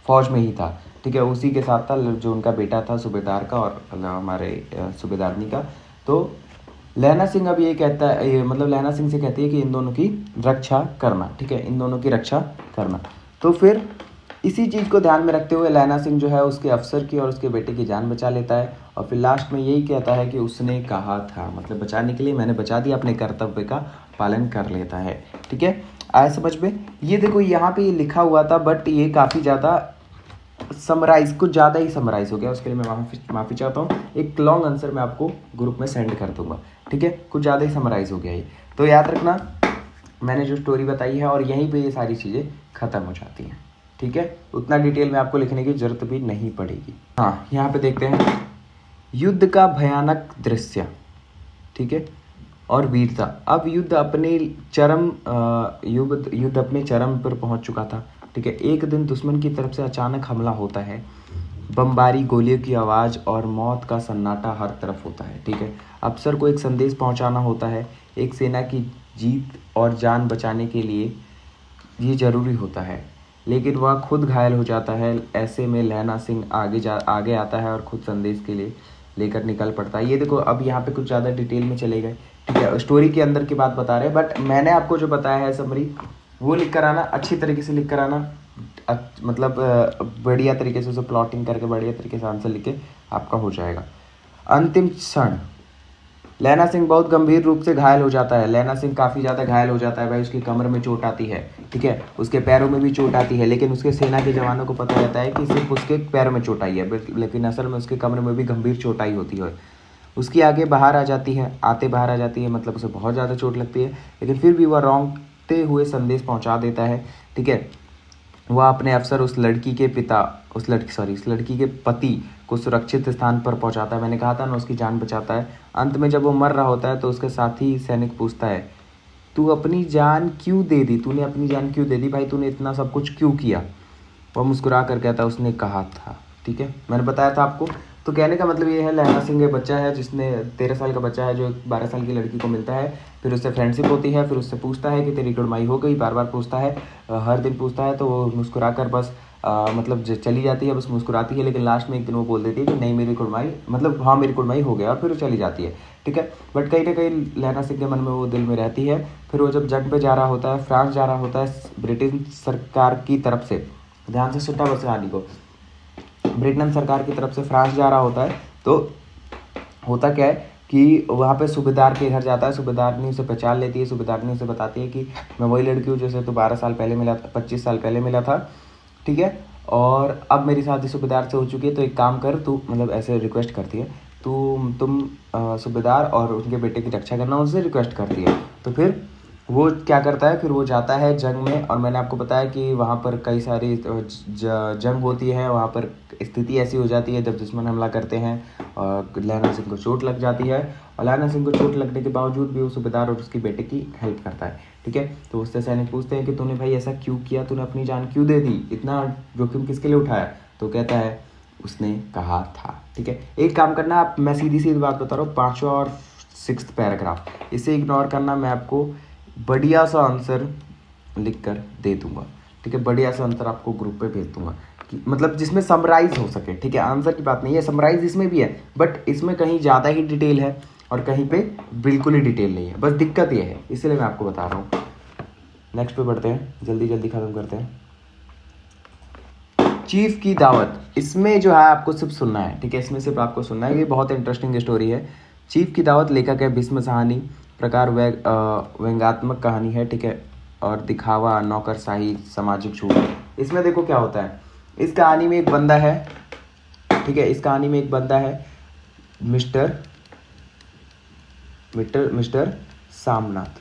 फौज में ही था, ठीक है, उसी के साथ था जो उनका बेटा था सूबेदार का और हमारे सूबेदारनी का। तो लहना सिंह अब ये कहता है, मतलब लहना सिंह से कहती है कि इन दोनों की रक्षा करना, ठीक है, इन दोनों की रक्षा करना। तो फिर इसी चीज़ को ध्यान में रखते हुए लहना सिंह जो है उसके अफसर की और उसके बेटे की जान बचा लेता है। और फिर लास्ट में यही कहता है कि उसने कहा था, मतलब बचाने के लिए मैंने बचा दिया, अपने कर्तव्य का पालन कर लेता है, ठीक है। आया समझ में? ये देखो यहाँ पे ये लिखा हुआ था, बट ये काफ़ी ज़्यादा समराइज, कुछ ज़्यादा ही समराइज हो गया, उसके लिए मैं माफ़ी चाहता हूँ। एक लॉन्ग आंसर मैं आपको ग्रुप में सेंड कर दूंगा, ठीक है, कुछ ज़्यादा ही समराइज हो गया ये। तो याद रखना मैंने जो स्टोरी बताई है और यहीं पे ये सारी चीज़ें ख़त्म हो जाती हैं, ठीक है, उतना डिटेल में आपको लिखने की ज़रूरत भी नहीं पड़ेगी। हाँ, यहाँ पे देखते हैं युद्ध का भयानक दृश्य, ठीक है, और वीरता। अब युद्ध अपने चरम पर पहुंच चुका था, ठीक है। एक दिन दुश्मन की तरफ से अचानक हमला होता है, बमबारी, गोलियों की आवाज़ और मौत का सन्नाटा हर तरफ होता है, ठीक है। अफसर को एक संदेश पहुंचाना होता है, एक सेना की जीत और जान बचाने के लिए ये ज़रूरी होता है, लेकिन वह खुद घायल हो जाता है। ऐसे में लहना सिंह आगे आता है और खुद संदेश के लिए लेकर निकल पड़ता है। ये देखो अब यहाँ पे कुछ ज़्यादा डिटेल में चले गए, ठीक है, स्टोरी के अंदर की बात बता रहे हैं, बट मैंने आपको जो बताया है समरी वो लिख कर आना, अच्छी तरीके से लिख कर आना, मतलब बढ़िया तरीके से उसे प्लॉटिंग करके बढ़िया तरीके से आंसर लिख के आपका हो जाएगा। अंतिम क्षण, लहना सिंह बहुत गंभीर रूप से घायल हो जाता है। लहना सिंह काफ़ी ज़्यादा घायल हो जाता है भाई, उसकी कमर में चोट आती है, ठीक है, उसके पैरों में भी चोट आती है, लेकिन उसके सेना के जवानों को पता रहता है कि सिर्फ उसके पैरों में चोट आई है, लेकिन असल में उसके कमर में भी गंभीर चोट आई होती है। उसकी आगे बाहर आ जाती है, मतलब उसे बहुत ज़्यादा चोट लगती है, लेकिन फिर भी वह रोंगते हुए संदेश पहुँचा देता है, ठीक है। वह अपने अफसर उस लड़की के पति को सुरक्षित स्थान पर पहुंचाता है। मैंने कहा था ना, उसकी जान बचाता है। अंत में जब वो मर रहा होता है तो उसके साथी सैनिक पूछता है, तूने अपनी जान क्यों दे दी भाई, तूने इतना सब कुछ क्यों किया? वह मुस्कुरा कर कहता उसने कहा था। ठीक है, मैंने बताया था आपको। तो कहने का मतलब ये है, लहरा सिंह एक बच्चा है जिसने 13 साल का बच्चा है जो 12 साल की लड़की को मिलता है, फिर उससे फ्रेंडशिप होती है, फिर उससे पूछता है कि तेरी गुड़माई हो गई, बार बार पूछता है, हर दिन पूछता है। तो वो मुस्कुरा कर बस मतलब चली जाती है, बस मुस्कुराती है, लेकिन लास्ट में एक दिन वो बोल देती है कि नहीं मेरी कुड़माई, मतलब हाँ मेरी कुड़माई हो गया, और फिर वो चली जाती है। ठीक है, बट कहीं ना कहीं लहरा सिंह के मन में वो दिल में रहती है। फिर वो जब जंग पे जा रहा होता है, फ्रांस जा रहा होता है ब्रिटिश सरकार की तरफ से, ध्यान से सुनना बस कहानी को, ब्रिटेन सरकार की तरफ से फ्रांस जा रहा होता है। तो होता क्या है कि वहाँ पे सूबेदार के घर जाता है, सूबेदारनी उसे पहचान लेती है, सूबेदारनी उसे बताती है कि मैं वही लड़की हूँ जैसे तो 12 साल पहले मिला था, 25 साल पहले मिला था। ठीक है, और अब मेरी शादी सूबेदार से हो चुकी है, तो एक काम कर तू, मतलब ऐसे रिक्वेस्ट करती है, तुम सूबेदार और उनके बेटे की रक्षा करना, उनसे रिक्वेस्ट करती है। तो फिर वो क्या करता है, फिर वो जाता है जंग में। और मैंने आपको बताया कि वहाँ पर कई सारी जंग होती है, वहाँ पर स्थिति ऐसी हो जाती है जब दुश्मन हमला करते हैं और लहरा सिंह को चोट लग जाती है, और लहरा सिंह को चोट लगने के बावजूद भी वो सूबेदार और उसकी बेटे की हेल्प करता है। ठीक है, तो उससे सैनिक पूछते हैं कि तूने भाई ऐसा क्यों किया, तूने अपनी जान क्यों दे दी, इतना जोखिम किसके लिए उठाया। तो कहता है उसने कहा था। ठीक है, एक काम करना आप, मैं सीधी सीधी बात बता रहा हूँ, 5वां और 6th पैराग्राफ इसे इग्नोर करना, मैं आपको बढ़िया सा आंसर लिख कर दे दूंगा। ठीक है, बढ़िया सा आंसर आपको ग्रुप पे भेज दूंगा, कि मतलब जिसमें समराइज हो सके। ठीक है, आंसर की बात नहीं है, समराइज इसमें भी है, बट इसमें कहीं ज़्यादा ही डिटेल है और कहीं पे बिल्कुल ही डिटेल नहीं है, बस दिक्कत ये है, इसलिए मैं आपको बता रहा हूँ। नेक्स्ट पे बढ़ते हैं, जल्दी जल्दी खत्म करते हैं। चीफ की दावत, इसमें जो है आपको सिर्फ सुनना है। ठीक है, इसमें सिर्फ आपको सुनना है, ये बहुत इंटरेस्टिंग स्टोरी है। चीफ की दावत लेखक है भीष्म साहनी, प्रकार व्यंग्यात्मक कहानी है। ठीक है, और दिखावा, नौकरशाही, सामाजिक छूट। इसमें देखो क्या होता है, इस कहानी में एक बंदा है। ठीक है, इस कहानी में एक बंदा है मिस्टर सामनाथ।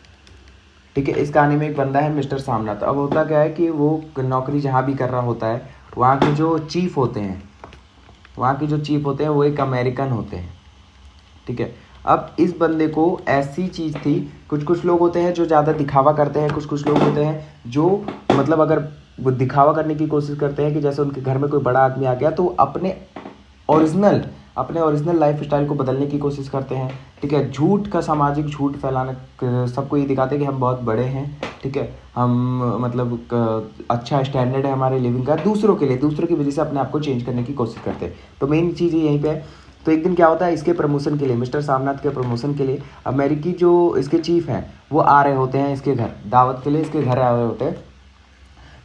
ठीक है, इस कहानी में एक बंदा है मिस्टर सामनाथ। अब होता क्या है कि वो नौकरी जहाँ भी कर रहा होता है, वहाँ के जो चीफ होते हैं, वो एक अमेरिकन होते हैं। ठीक है, अब इस बंदे को ऐसी चीज़ थी, कुछ लोग होते हैं जो ज़्यादा दिखावा करते हैं, कुछ लोग होते हैं जो मतलब अगर वो दिखावा करने की कोशिश करते हैं कि जैसे उनके घर में कोई बड़ा आदमी आ गया तो अपने ओरिजिनल लाइफ स्टाइल को बदलने की कोशिश करते हैं। ठीक है, झूठ का, सामाजिक झूठ फैलाने, सबको ये दिखाते हैं कि हम बहुत बड़े हैं। ठीक है, हम मतलब अच्छा स्टैंडर्ड है हमारे लिविंग का, दूसरों की वजह से अपने आप को चेंज करने की कोशिश करते हैं। तो मेन चीज़ यहीं पे है। तो एक दिन क्या होता है, इसके प्रमोशन के लिए, मिस्टर सामनाथ के प्रमोशन के लिए अमेरिकी जो इसके चीफ हैं वो आ रहे होते हैं इसके घर, दावत के लिए इसके घर आ रहे होते हैं।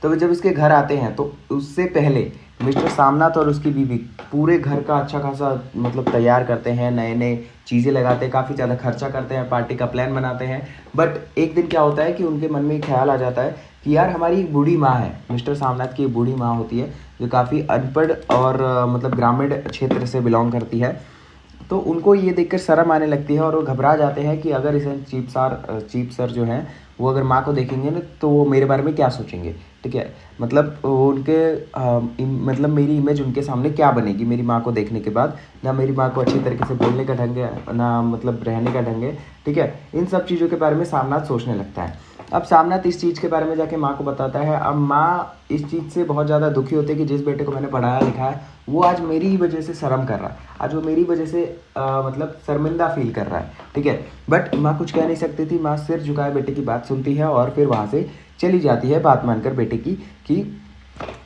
तो जब इसके घर आते हैं तो उससे पहले मिस्टर सामनाथ और उसकी बीवी पूरे घर का अच्छा खासा मतलब तैयार करते हैं, नए नए चीज़ें लगाते हैं, काफ़ी ज़्यादा खर्चा करते हैं, पार्टी का प्लान बनाते हैं। बट एक दिन क्या होता है कि उनके मन में एक ख्याल आ जाता है कि यार हमारी एक बूढ़ी माँ है, मिस्टर सामनाथ की एक बूढ़ी माँ होती है जो काफ़ी अनपढ़ और मतलब ग्रामीण क्षेत्र से बिलोंग करती है। तो उनको ये देखकर शर्म आने लगती है और वो घबरा जाते हैं कि अगर इसे चीफ सर जो हैं वो अगर माँ को देखेंगे ना तो वो मेरे बारे में क्या सोचेंगे। ठीक है, मतलब वो उनके मतलब मेरी इमेज उनके सामने क्या बनेगी मेरी माँ को देखने के बाद, ना मेरी माँ को अच्छी तरीके से बोलने का ढंग है, ना मतलब रहने का ढंग है। ठीक है, इन सब चीज़ों के बारे में सामनाथ सोचने लगता है। अब सामनाथ इस चीज़ के बारे में जाके माँ को बताता है। अब माँ इस चीज़ से बहुत ज़्यादा दुखी होती है कि जिस बेटे को मैंने पढ़ाया लिखाया वो आज मेरी ही वजह से शर्म कर रहा है, आज वो मेरी वजह से मतलब शर्मिंदा फील कर रहा है। ठीक है, बट माँ कुछ कह नहीं सकती थी, माँ सिर झुकाए बेटे की बात सुनती है और फिर वहाँ से चली जाती है बात मानकर बेटे की कि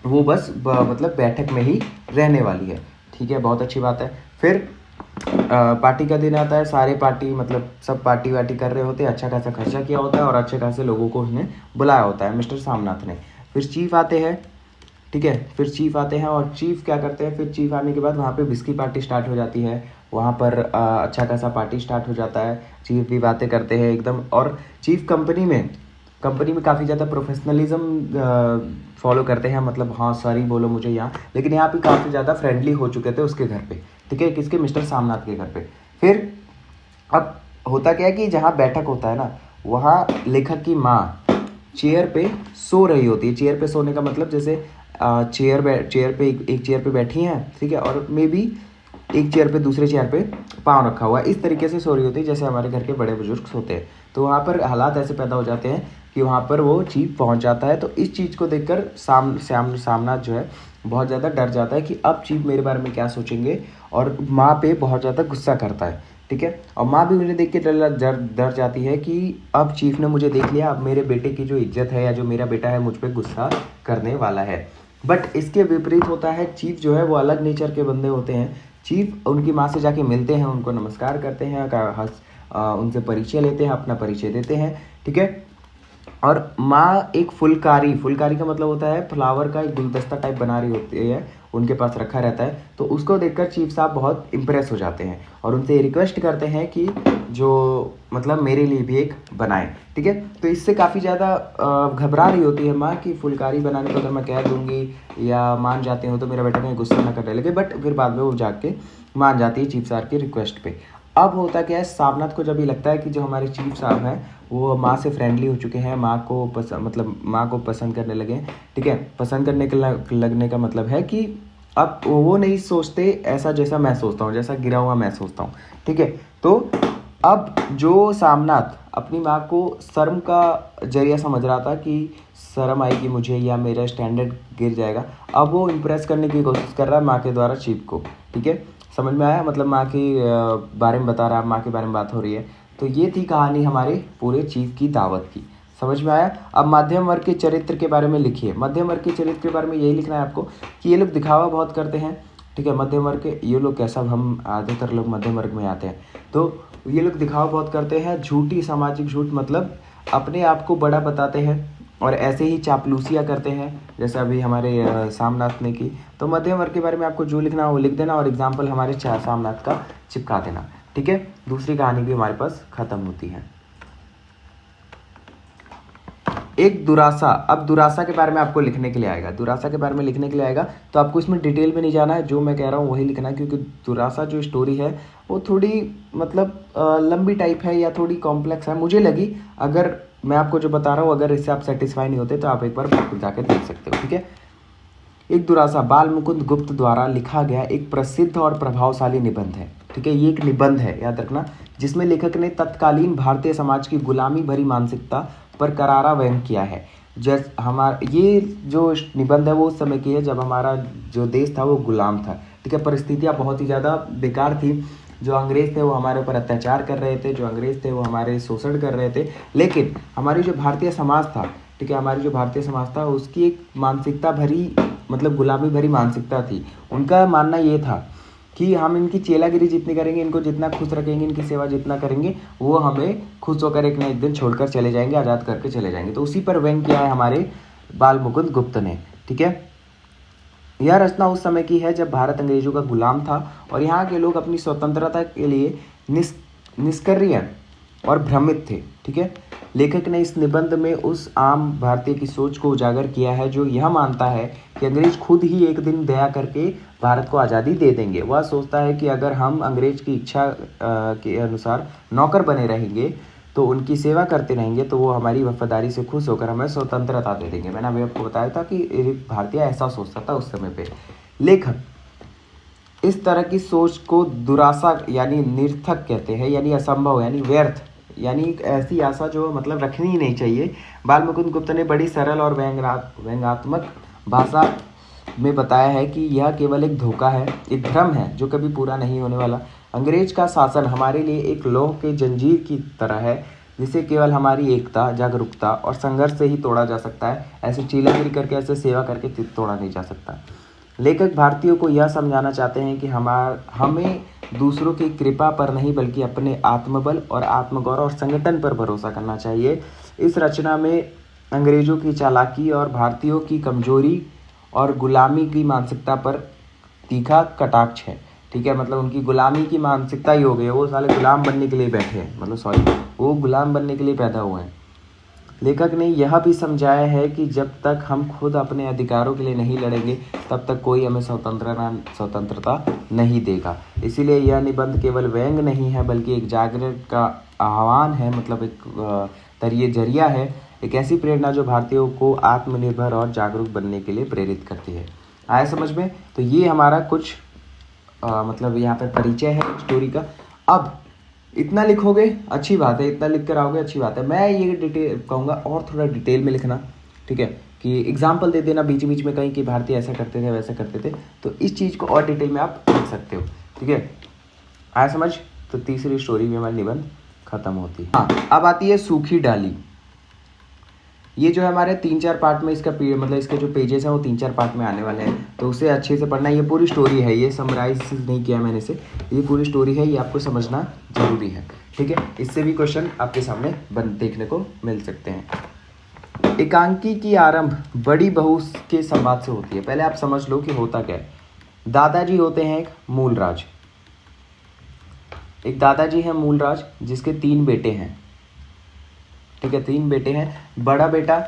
वो बस मतलब बैठक में ही रहने वाली है। ठीक है, बहुत अच्छी बात है। फिर पार्टी का दिन आता है, सारे पार्टी मतलब सब पार्टी वार्टी कर रहे होते हैं, अच्छा खासा खर्चा किया होता है और अच्छे खासे लोगों को उसने बुलाया होता है मिस्टर सामनाथ ने। फिर चीफ आते हैं। ठीक है, फिर चीफ आते हैं और चीफ क्या करते हैं, फिर चीफ आने के बाद वहाँ पे विस्की पार्टी स्टार्ट हो जाती है, वहाँ पर अच्छा खासा पार्टी स्टार्ट हो जाता है। चीफ भी बातें करते हैं एकदम, और चीफ कंपनी में काफ़ी ज़्यादा प्रोफेशनलिज्म फॉलो करते हैं, मतलब हाँ सॉरी बोलो मुझे यहाँ, लेकिन यहाँ पे काफ़ी ज़्यादा फ्रेंडली हो चुके थे उसके घर पे। ठीक है, किसके, मिस्टर सामनाथ के घर पे। फिर अब होता क्या है कि जहाँ बैठक होता है ना वहाँ लेखक की माँ चेयर पे सो रही होती है। चेयर पे सोने का मतलब जैसे चेयर पे एक चेयर पे बैठी हैं, ठीक है, और मे बी एक चेयर पे दूसरे चेयर पे पाँव रखा हुआ है, इस तरीके से सो रही होती है जैसे हमारे घर के बड़े बुजुर्ग सोते हैं। तो वहाँ पर हालात ऐसे पैदा हो जाते हैं कि वहाँ पर वो चीफ पहुँच जाता है। तो इस चीज़ को देखकर सामनाथ जो है बहुत ज़्यादा डर जाता है कि अब चीफ मेरे बारे में क्या सोचेंगे, और माँ पे बहुत ज़्यादा गुस्सा करता है, ठीक है। और माँ भी उन्हें देख के डर जाती है कि अब चीफ ने मुझे देख लिया, अब मेरे बेटे की जो इज्जत है या जो मेरा बेटा है मुझ पर गुस्सा करने वाला है। बट इसके विपरीत होता है, चीफ जो है वो अलग नेचर के बंदे होते हैं। चीफ उनकी माँ से जाके मिलते हैं, उनको नमस्कार करते हैं, उनसे परिचय लेते हैं, अपना परिचय देते हैं, ठीक है। और माँ एक फुलकारी का मतलब होता है फ्लावर का एक गुलदस्ता टाइप बना रही होती है, उनके पास रखा रहता है। तो उसको देखकर चीफ साहब बहुत इम्प्रेस हो जाते हैं और उनसे रिक्वेस्ट करते हैं कि जो मतलब मेरे लिए भी एक बनाए, ठीक है। तो इससे काफ़ी ज़्यादा घबरा रही होती है माँ कि फुलकारी बनाने को अगर मैं कह दूंगी या मान जाते हो तो मेरा बेटा कहीं गुस्सा ना करने लगे। बट फिर बाद में वो जाके मान जाती है चीफ साहब की रिक्वेस्ट पे। अब होता क्या है, सामनाथ को जब ये लगता है कि जो हमारे चीफ साहब हैं वो माँ से फ्रेंडली हो चुके हैं, माँ को पसंद करने लगे, ठीक है। पसंद करने के लगने का मतलब है कि अब वो नहीं सोचते ऐसा जैसा मैं सोचता हूँ, जैसा गिरा हुआ मैं सोचता हूँ, ठीक है। तो अब जो सामनाथ अपनी माँ को शर्म का जरिया समझ रहा था कि शर्म आएगी मुझे या मेरा स्टैंडर्ड गिर जाएगा, अब वो इम्प्रेस करने की कोशिश कर रहा है माँ के द्वारा चीफ को, ठीक है। समझ में आया, मतलब माँ के बारे में बता रहा, माँ के बारे में बात हो रही है। तो ये थी कहानी हमारे पूरे चीफ की दावत की, समझ में आया। अब मध्यम वर्ग के चरित्र के बारे में लिखिए। मध्यम वर्ग के चरित्र के बारे में यही लिखना है आपको कि ये लोग दिखावा बहुत करते हैं, ठीक है। मध्यम वर्ग के ये लोग कैसा, हम आधेतर लोग मध्यम वर्ग में आते हैं, तो ये लोग दिखावा बहुत करते हैं, झूठी सामाजिक झूठ, मतलब अपने आप को बड़ा बताते हैं और ऐसे ही चापलूसियाँ करते हैं जैसा अभी हमारे सामनाथ ने की। तो मध्यम वर्ग के बारे में आपको जो लिखना हो वो लिख देना और एग्जाम्पल हमारे सामनाथ का चिपका देना, ठीक है। दूसरी कहानी भी हमारे पास खत्म होती है। एक दुरासा। अब दुरासा के बारे में आपको लिखने के लिए आएगा, दुरासा के बारे में लिखने के लिए आएगा तो आपको इसमें डिटेल में नहीं जाना है, जो मैं कह रहा हूँ वही लिखना है, क्योंकि दुरासा जो स्टोरी है वो थोड़ी मतलब लंबी टाइप है या थोड़ी कॉम्प्लेक्स है मुझे लगी। अगर मैं आपको जो बता रहा हूँ अगर इससे आप सेटिस्फाई नहीं होते तो आप एक बार जाकर देख सकते हो, ठीक है। एक दुरासा बाल मुकुंद गुप्त द्वारा लिखा गया एक प्रसिद्ध और प्रभावशाली निबंध है, ठीक है। ये एक निबंध है, याद रखना, जिसमें लेखक ने तत्कालीन भारतीय समाज की गुलामी भरी मानसिकता पर करारा व्यंग किया है। ये जो निबंध है वो उस समय की है जब हमारा जो देश था वो गुलाम था, ठीक है। परिस्थितियाँ बहुत ही ज़्यादा बेकार थी, जो अंग्रेज़ थे वो हमारे ऊपर अत्याचार कर रहे थे, जो अंग्रेज़ थे वो हमारे शोषण कर रहे थे, लेकिन हमारी जो भारतीय समाज था, ठीक है, हमारी जो भारतीय समाज था उसकी एक मानसिकता भरी मतलब गुलामी भरी मानसिकता थी। उनका मानना ये था कि हम इनकी चेलागिरी जितनी करेंगे, इनको जितना खुश रखेंगे, इनकी सेवा जितना करेंगे, वो हमें खुश होकर एक न एक दिन छोड़कर चले जाएंगे, आज़ाद करके चले जाएंगे। तो उसी पर व्यंग किया है हमारे बाल मुकुंद गुप्त ने, ठीक है। यह रचना उस समय की है जब भारत अंग्रेजों का गुलाम था और यहाँ के लोग अपनी स्वतंत्रता के लिए निष्क्रिय और भ्रमित थे, ठीक है। लेखक ने इस निबंध में उस आम भारतीय की सोच को उजागर किया है जो यह मानता है कि अंग्रेज खुद ही एक दिन दया करके भारत को आज़ादी दे देंगे। वह सोचता है कि अगर हम अंग्रेज की इच्छा के अनुसार नौकर बने रहेंगे तो उनकी सेवा करते रहेंगे तो वो हमारी वफादारी से खुश होकर हमें स्वतंत्रता दे देंगे। मैंने अभी आपको बताया था कि भारतीय ऐसा सोचता था उस समय पे। लेखक इस तरह की सोच को दुरासा यानी निर्थक कहते हैं, यानी असंभव, यानी व्यर्थ, यानी ऐसी आशा जो मतलब रखनी ही नहीं चाहिए। बाल मुकुंद गुप्त ने बड़ी सरल और व्यंग्यात्मक भाषा में बताया है कि यह केवल एक धोखा है, एक भ्रम है जो कभी पूरा नहीं होने वाला। अंग्रेज का शासन हमारे लिए एक लौह के जंजीर की तरह है जिसे केवल हमारी एकता, जागरूकता और संघर्ष से ही तोड़ा जा सकता है। ऐसे चीलागिरी करके, ऐसे सेवा करके तोड़ा नहीं जा सकता। लेखक भारतीयों को यह समझाना चाहते हैं कि हमें दूसरों की कृपा पर नहीं बल्कि अपने आत्मबल और आत्मगौरव और संगठन पर भरोसा करना चाहिए। इस रचना में अंग्रेजों की चालाकी और भारतीयों की कमजोरी और गुलामी की मानसिकता पर तीखा कटाक्ष है, ठीक है। मतलब उनकी गुलामी की मानसिकता ही हो गई है, वो साले गुलाम बनने के लिए बैठे हैं, मतलब सॉरी, वो गुलाम बनने के लिए पैदा हुए हैं। लेखक ने यह भी समझाया है कि जब तक हम खुद अपने अधिकारों के लिए नहीं लड़ेंगे तब तक कोई हमें स्वतंत्रता नहीं देगा। इसीलिए यह निबंध केवल व्यंग नहीं है बल्कि एक जागरण का आह्वान है, मतलब एक जरिया है, एक ऐसी प्रेरणा जो भारतीयों को आत्मनिर्भर और जागरूक बनने के लिए प्रेरित करती है। आया समझ में? तो ये हमारा कुछ मतलब यहाँ पर परिचय है स्टोरी का। अब इतना लिखोगे अच्छी बात है, इतना लिख कर आओगे अच्छी बात है। मैं ये डिटेल कहूँगा और थोड़ा डिटेल में लिखना, ठीक है, कि एग्जाम्पल दे देना बीच बीच में कहीं कि भारतीय ऐसा करते थे वैसा करते थे, तो इस चीज़ को और डिटेल में आप लिख सकते हो, ठीक है। आया समझ? तो तीसरी स्टोरी में हमारी निबंध खत्म होती है। हाँ, अब आती है सूखी डाली। ये जो है हमारे 3-4 पार्ट में इसका मतलब इसके जो पेजेस हैं वो 3-4 पार्ट में आने वाले हैं, तो उसे अच्छे से पढ़ना। ये पूरी स्टोरी है, ये समराइज नहीं किया मैंने इसे, ये पूरी स्टोरी है, ये आपको समझना जरूरी है, ठीक है। इससे भी क्वेश्चन आपके सामने देखने को मिल सकते हैं। एकांकी की आरंभ बड़ी बहू के संवाद से होती है। पहले आप समझ लो कि होता क्या है। दादाजी होते हैं एक मूलराज, एक दादाजी हैं मूलराज जिसके 3 बेटे हैं, ठीक है, 3 बेटे हैं। बड़ा बेटा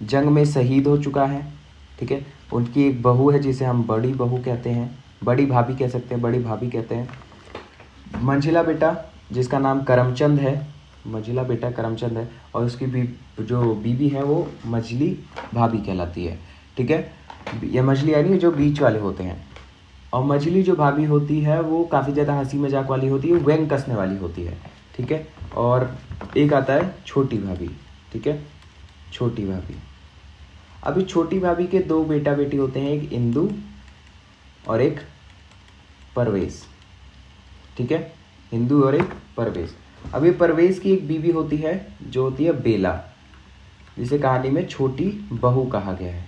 जंग में शहीद हो चुका है, ठीक है। उनकी एक बहू है जिसे हम बड़ी बहू कहते हैं, बड़ी भाभी कह सकते हैं, बड़ी भाभी कहते हैं। मंझिला बेटा जिसका नाम करमचंद है, मंझिला बेटा करमचंद है, और उसकी जो बीबी है वो मझली भाभी कहलाती है, ठीक है। यह मझली यानी जो बीच वाले होते हैं, और मझली जो भाभी होती है वो काफ़ी ज़्यादा हंसी मजाक वाली होती है, व्यंग कसने वाली होती है, ठीक है। और एक आता है छोटी भाभी, ठीक है, छोटी भाभी। अभी छोटी भाभी के 2 बेटा बेटी होते हैं, एक इंदु और एक परवेश, ठीक है, इंदु और एक परवेश। अब ये परवेश की एक बीवी होती है जो होती है बेला, जिसे कहानी में छोटी बहू कहा गया है,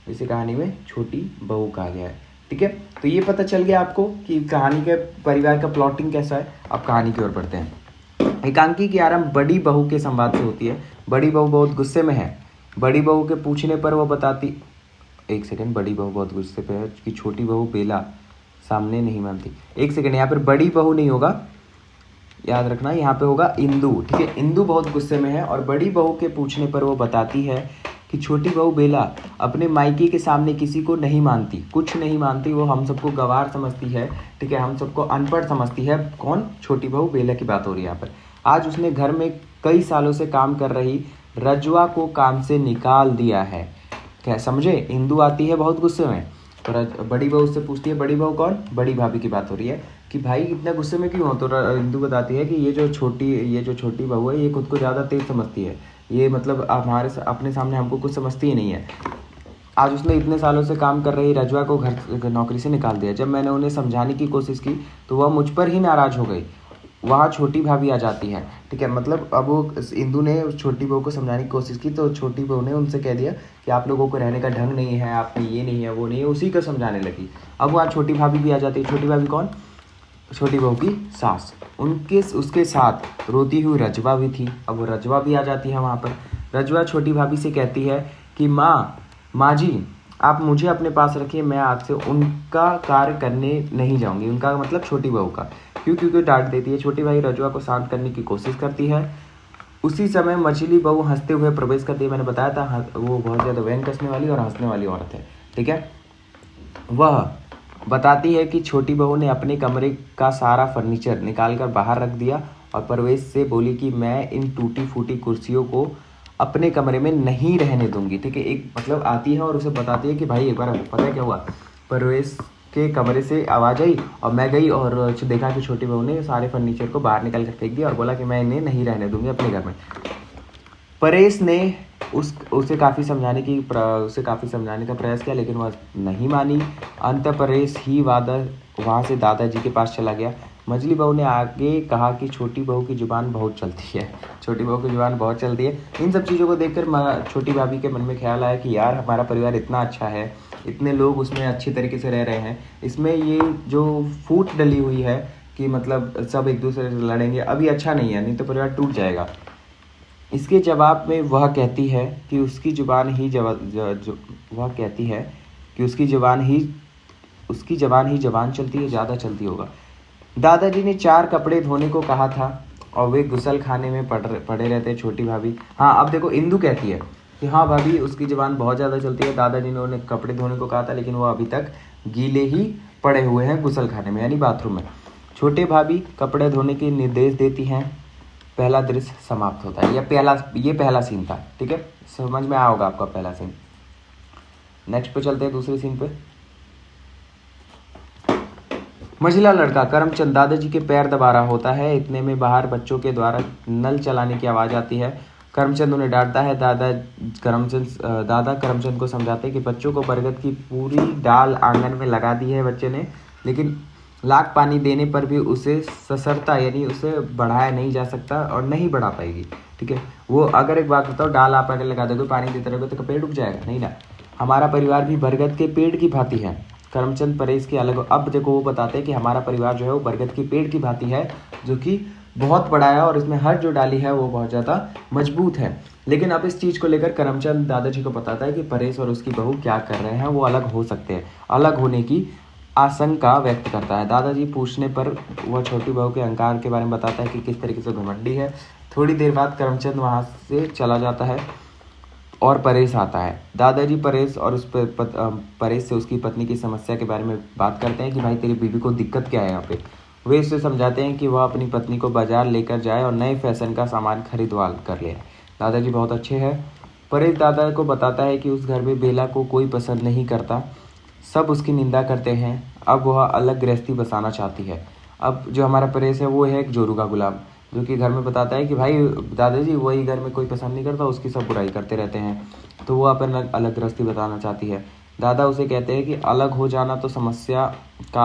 इसे कहानी में छोटी बहू कहा गया है, ठीक है। तो ये पता चल गया आपको कि कहानी के परिवार का प्लॉटिंग कैसा है। अब कहानी की ओर बढ़ते हैं। एकांकी की आरंभ बड़ी बहू के संवाद से होती है। बड़ी बहू बहुत गुस्से में है। बड़ी बहू के पूछने पर वो बताती, एक सेकंड, बड़ी बहू बहुत गुस्से पे है कि छोटी बहू बेला सामने नहीं मानती। एक सेकंड, यहाँ पर बड़ी बहू नहीं होगा, याद रखना, यहाँ पे होगा इंदु, ठीक है। इंदु बहुत गुस्से में है और बड़ी बहू के पूछने पर वो बताती है कि छोटी बहू बेला अपने मायके के सामने किसी को नहीं मानती, कुछ नहीं मानती, वो हम सबको गवार समझती है, ठीक है, हम सबको अनपढ़ समझती है। कौन? छोटी बहू बेला की बात हो रही है यहाँ पर। आज उसने घर में कई सालों से काम कर रही रजवा को काम से निकाल दिया है। क्या समझे? इंदु आती है बहुत गुस्से में, तो बड़ी बहू से पूछती है, बड़ी बहू कौन? बड़ी भाभी की बात हो रही है कि भाई इतना गुस्से में क्यों हो? तो इंदु बताती है कि ये जो छोटी बहू है ये खुद को ज़्यादा तेज समझती है, ये मतलब अपने सामने हमको कुछ समझती ही नहीं है। आज उसने इतने सालों से काम कर रही रजवा को घर नौकरी से निकाल दिया। जब मैंने उन्हें समझाने की कोशिश की तो वह मुझ पर ही नाराज़ हो गई। वहाँ छोटी भाभी आ जाती है, ठीक है। मतलब अब वो इंदु ने छोटी बहू को समझाने की कोशिश की तो छोटी बहू ने उनसे कह दिया कि आप लोगों को रहने का ढंग नहीं है, आप में ये नहीं है वो नहीं है, उसी को समझाने लगी। अब वहाँ छोटी भाभी भी आ जाती है। छोटी भाभी कौन? छोटी बहू की सास। उसके साथ रोती हुई रजवा भी थी। अब वो रजवा भी आ जाती है वहाँ पर। रजवा छोटी भाभी से कहती है कि माँ जी आप मुझे अपने पास रखिए, मैं आज से उनका कार्य करने नहीं जाऊंगी। उनका मतलब छोटी बहू का। क्योंकि डांट देती है। छोटी भाई रजवा को शांत करने की कोशिश करती है। उसी समय मछली बहू हंसते हुए प्रवेश करती है। मैंने बताया था वो बहुत ज़्यादा व्यंग कसने वाली और हंसने वाली औरत है, ठीक है। वह बताती है कि छोटी बहू ने अपने कमरे का सारा फर्नीचर निकाल कर बाहर रख दिया और परवेश से बोली कि मैं इन टूटी फूटी कुर्सियों को अपने कमरे में नहीं रहने दूंगी, ठीक है। एक मतलब आती है और उसे बताती है कि भाई एक बार पता है क्या हुआ, परवेश के कमरे से आवाज़ आई और मैं गई और देखा कि छोटी बहू ने सारे फर्नीचर को बाहर निकाल कर फेंक दिया और बोला कि मैं इन्हें नहीं रहने दूंगी अपने घर में। परेश ने उसे काफ़ी समझाने का प्रयास किया लेकिन वह नहीं मानी। अंत परेश ही वहाँ से दादाजी के पास चला गया। मछली बहू ने आगे कहा कि छोटी बहू की जुबान बहुत चलती है। छोटी बहू की जुबान बहुत चलती है। इन सब चीज़ों को देखकर छोटी भाभी के मन में ख्याल आया कि यार हमारा परिवार इतना अच्छा है, इतने लोग उसमें अच्छी तरीके से रह रहे हैं, इसमें ये जो फूट डली हुई है कि मतलब सब एक दूसरे से लड़ेंगे, अभी अच्छा नहीं है, नहीं तो परिवार टूट जाएगा। इसके जवाब में वह कहती है कि उसकी जुबान ही जबान चलती है, ज़्यादा चलती होगा। दादाजी ने 4 कपड़े धोने को कहा था और वे गुसल खाने में पड़े रहते। छोटी भाभी, हाँ अब देखो इंदु कहती है कि हाँ भाभी उसकी जुबान बहुत ज़्यादा चलती है, दादाजी ने उन्हें कपड़े धोने को कहा था लेकिन वो अभी तक गीले ही पड़े हुए हैं गुसल खाने में यानी बाथरूम में। छोटे भाभी कपड़े धोने के निर्देश देती हैं। पहला दृश्य समाप्त होता है। ये पहला सीन था, ठीक है, समझ में आया होगा आपका पहला सीन। नेक्स्ट पे चलते हैं दूसरे सीन पे। मझिला लड़का करमचंद दादाजी के पैर दबा रहा होता है। इतने में बाहर बच्चों के द्वारा नल चलाने की आवाज़ आती है। करमचंद उन्हें डांटता है। दादा करमचंद को समझाते हैं कि बच्चों को बरगद की पूरी डाल आंगन में लगा दी है बच्चे ने, लेकिन लाख पानी देने पर भी उसे ससरता यानी उसे बढ़ाया नहीं जा सकता और नहीं बढ़ा पाएगी। ठीक है, वो अगर एक बात बताओ, डाल आप अगर लगा दोगे, पानी देते रहोगे तो पेड़ उग जाएगा नहीं ना। हमारा परिवार भी बरगद के पेड़ की भांति है। करमचंद परेश की अलग, अब देखो वो बताते हैं कि हमारा परिवार जो है वो बरगद के पेड़ की भांति है, जो कि बहुत बड़ा है और इसमें हर जो डाली है वो बहुत ज़्यादा मजबूत है। लेकिन अब इस चीज़ को लेकर करमचंद दादाजी को बताता है कि परेश और उसकी बहू क्या कर रहे हैं, वो अलग हो सकते हैं, अलग होने की आशंका व्यक्त करता है। दादाजी पूछने पर वह छोटी बहू के अहंकार के बारे में बताता है कि किस तरीके से घमंडी है। थोड़ी देर बाद करमचंद वहाँ से चला जाता है और परेश आता है। दादाजी परेश और परेश से उसकी पत्नी की समस्या के बारे में बात करते हैं कि भाई तेरी बीवी को दिक्कत क्या है यहाँ पे। वे उसे समझाते हैं कि वह अपनी पत्नी को बाजार लेकर जाए और नए फैशन का सामान खरीदवा कर ले। दादाजी बहुत अच्छे हैं। परेश दादा को बताता है कि उस घर में बेला को कोई पसंद नहीं करता, सब उसकी निंदा करते हैं। अब वह अलग गृहस्थी बसाना चाहती है। अब जो हमारा परेश है वो है एक जोरू का गुलाम, जो कि घर में बताता है कि भाई दादाजी वही घर में कोई पसंद नहीं करता, उसकी सब बुराई करते रहते हैं, तो वो अपन अलग गृहस्थी बताना चाहती है। दादा उसे कहते हैं कि अलग हो जाना तो समस्या का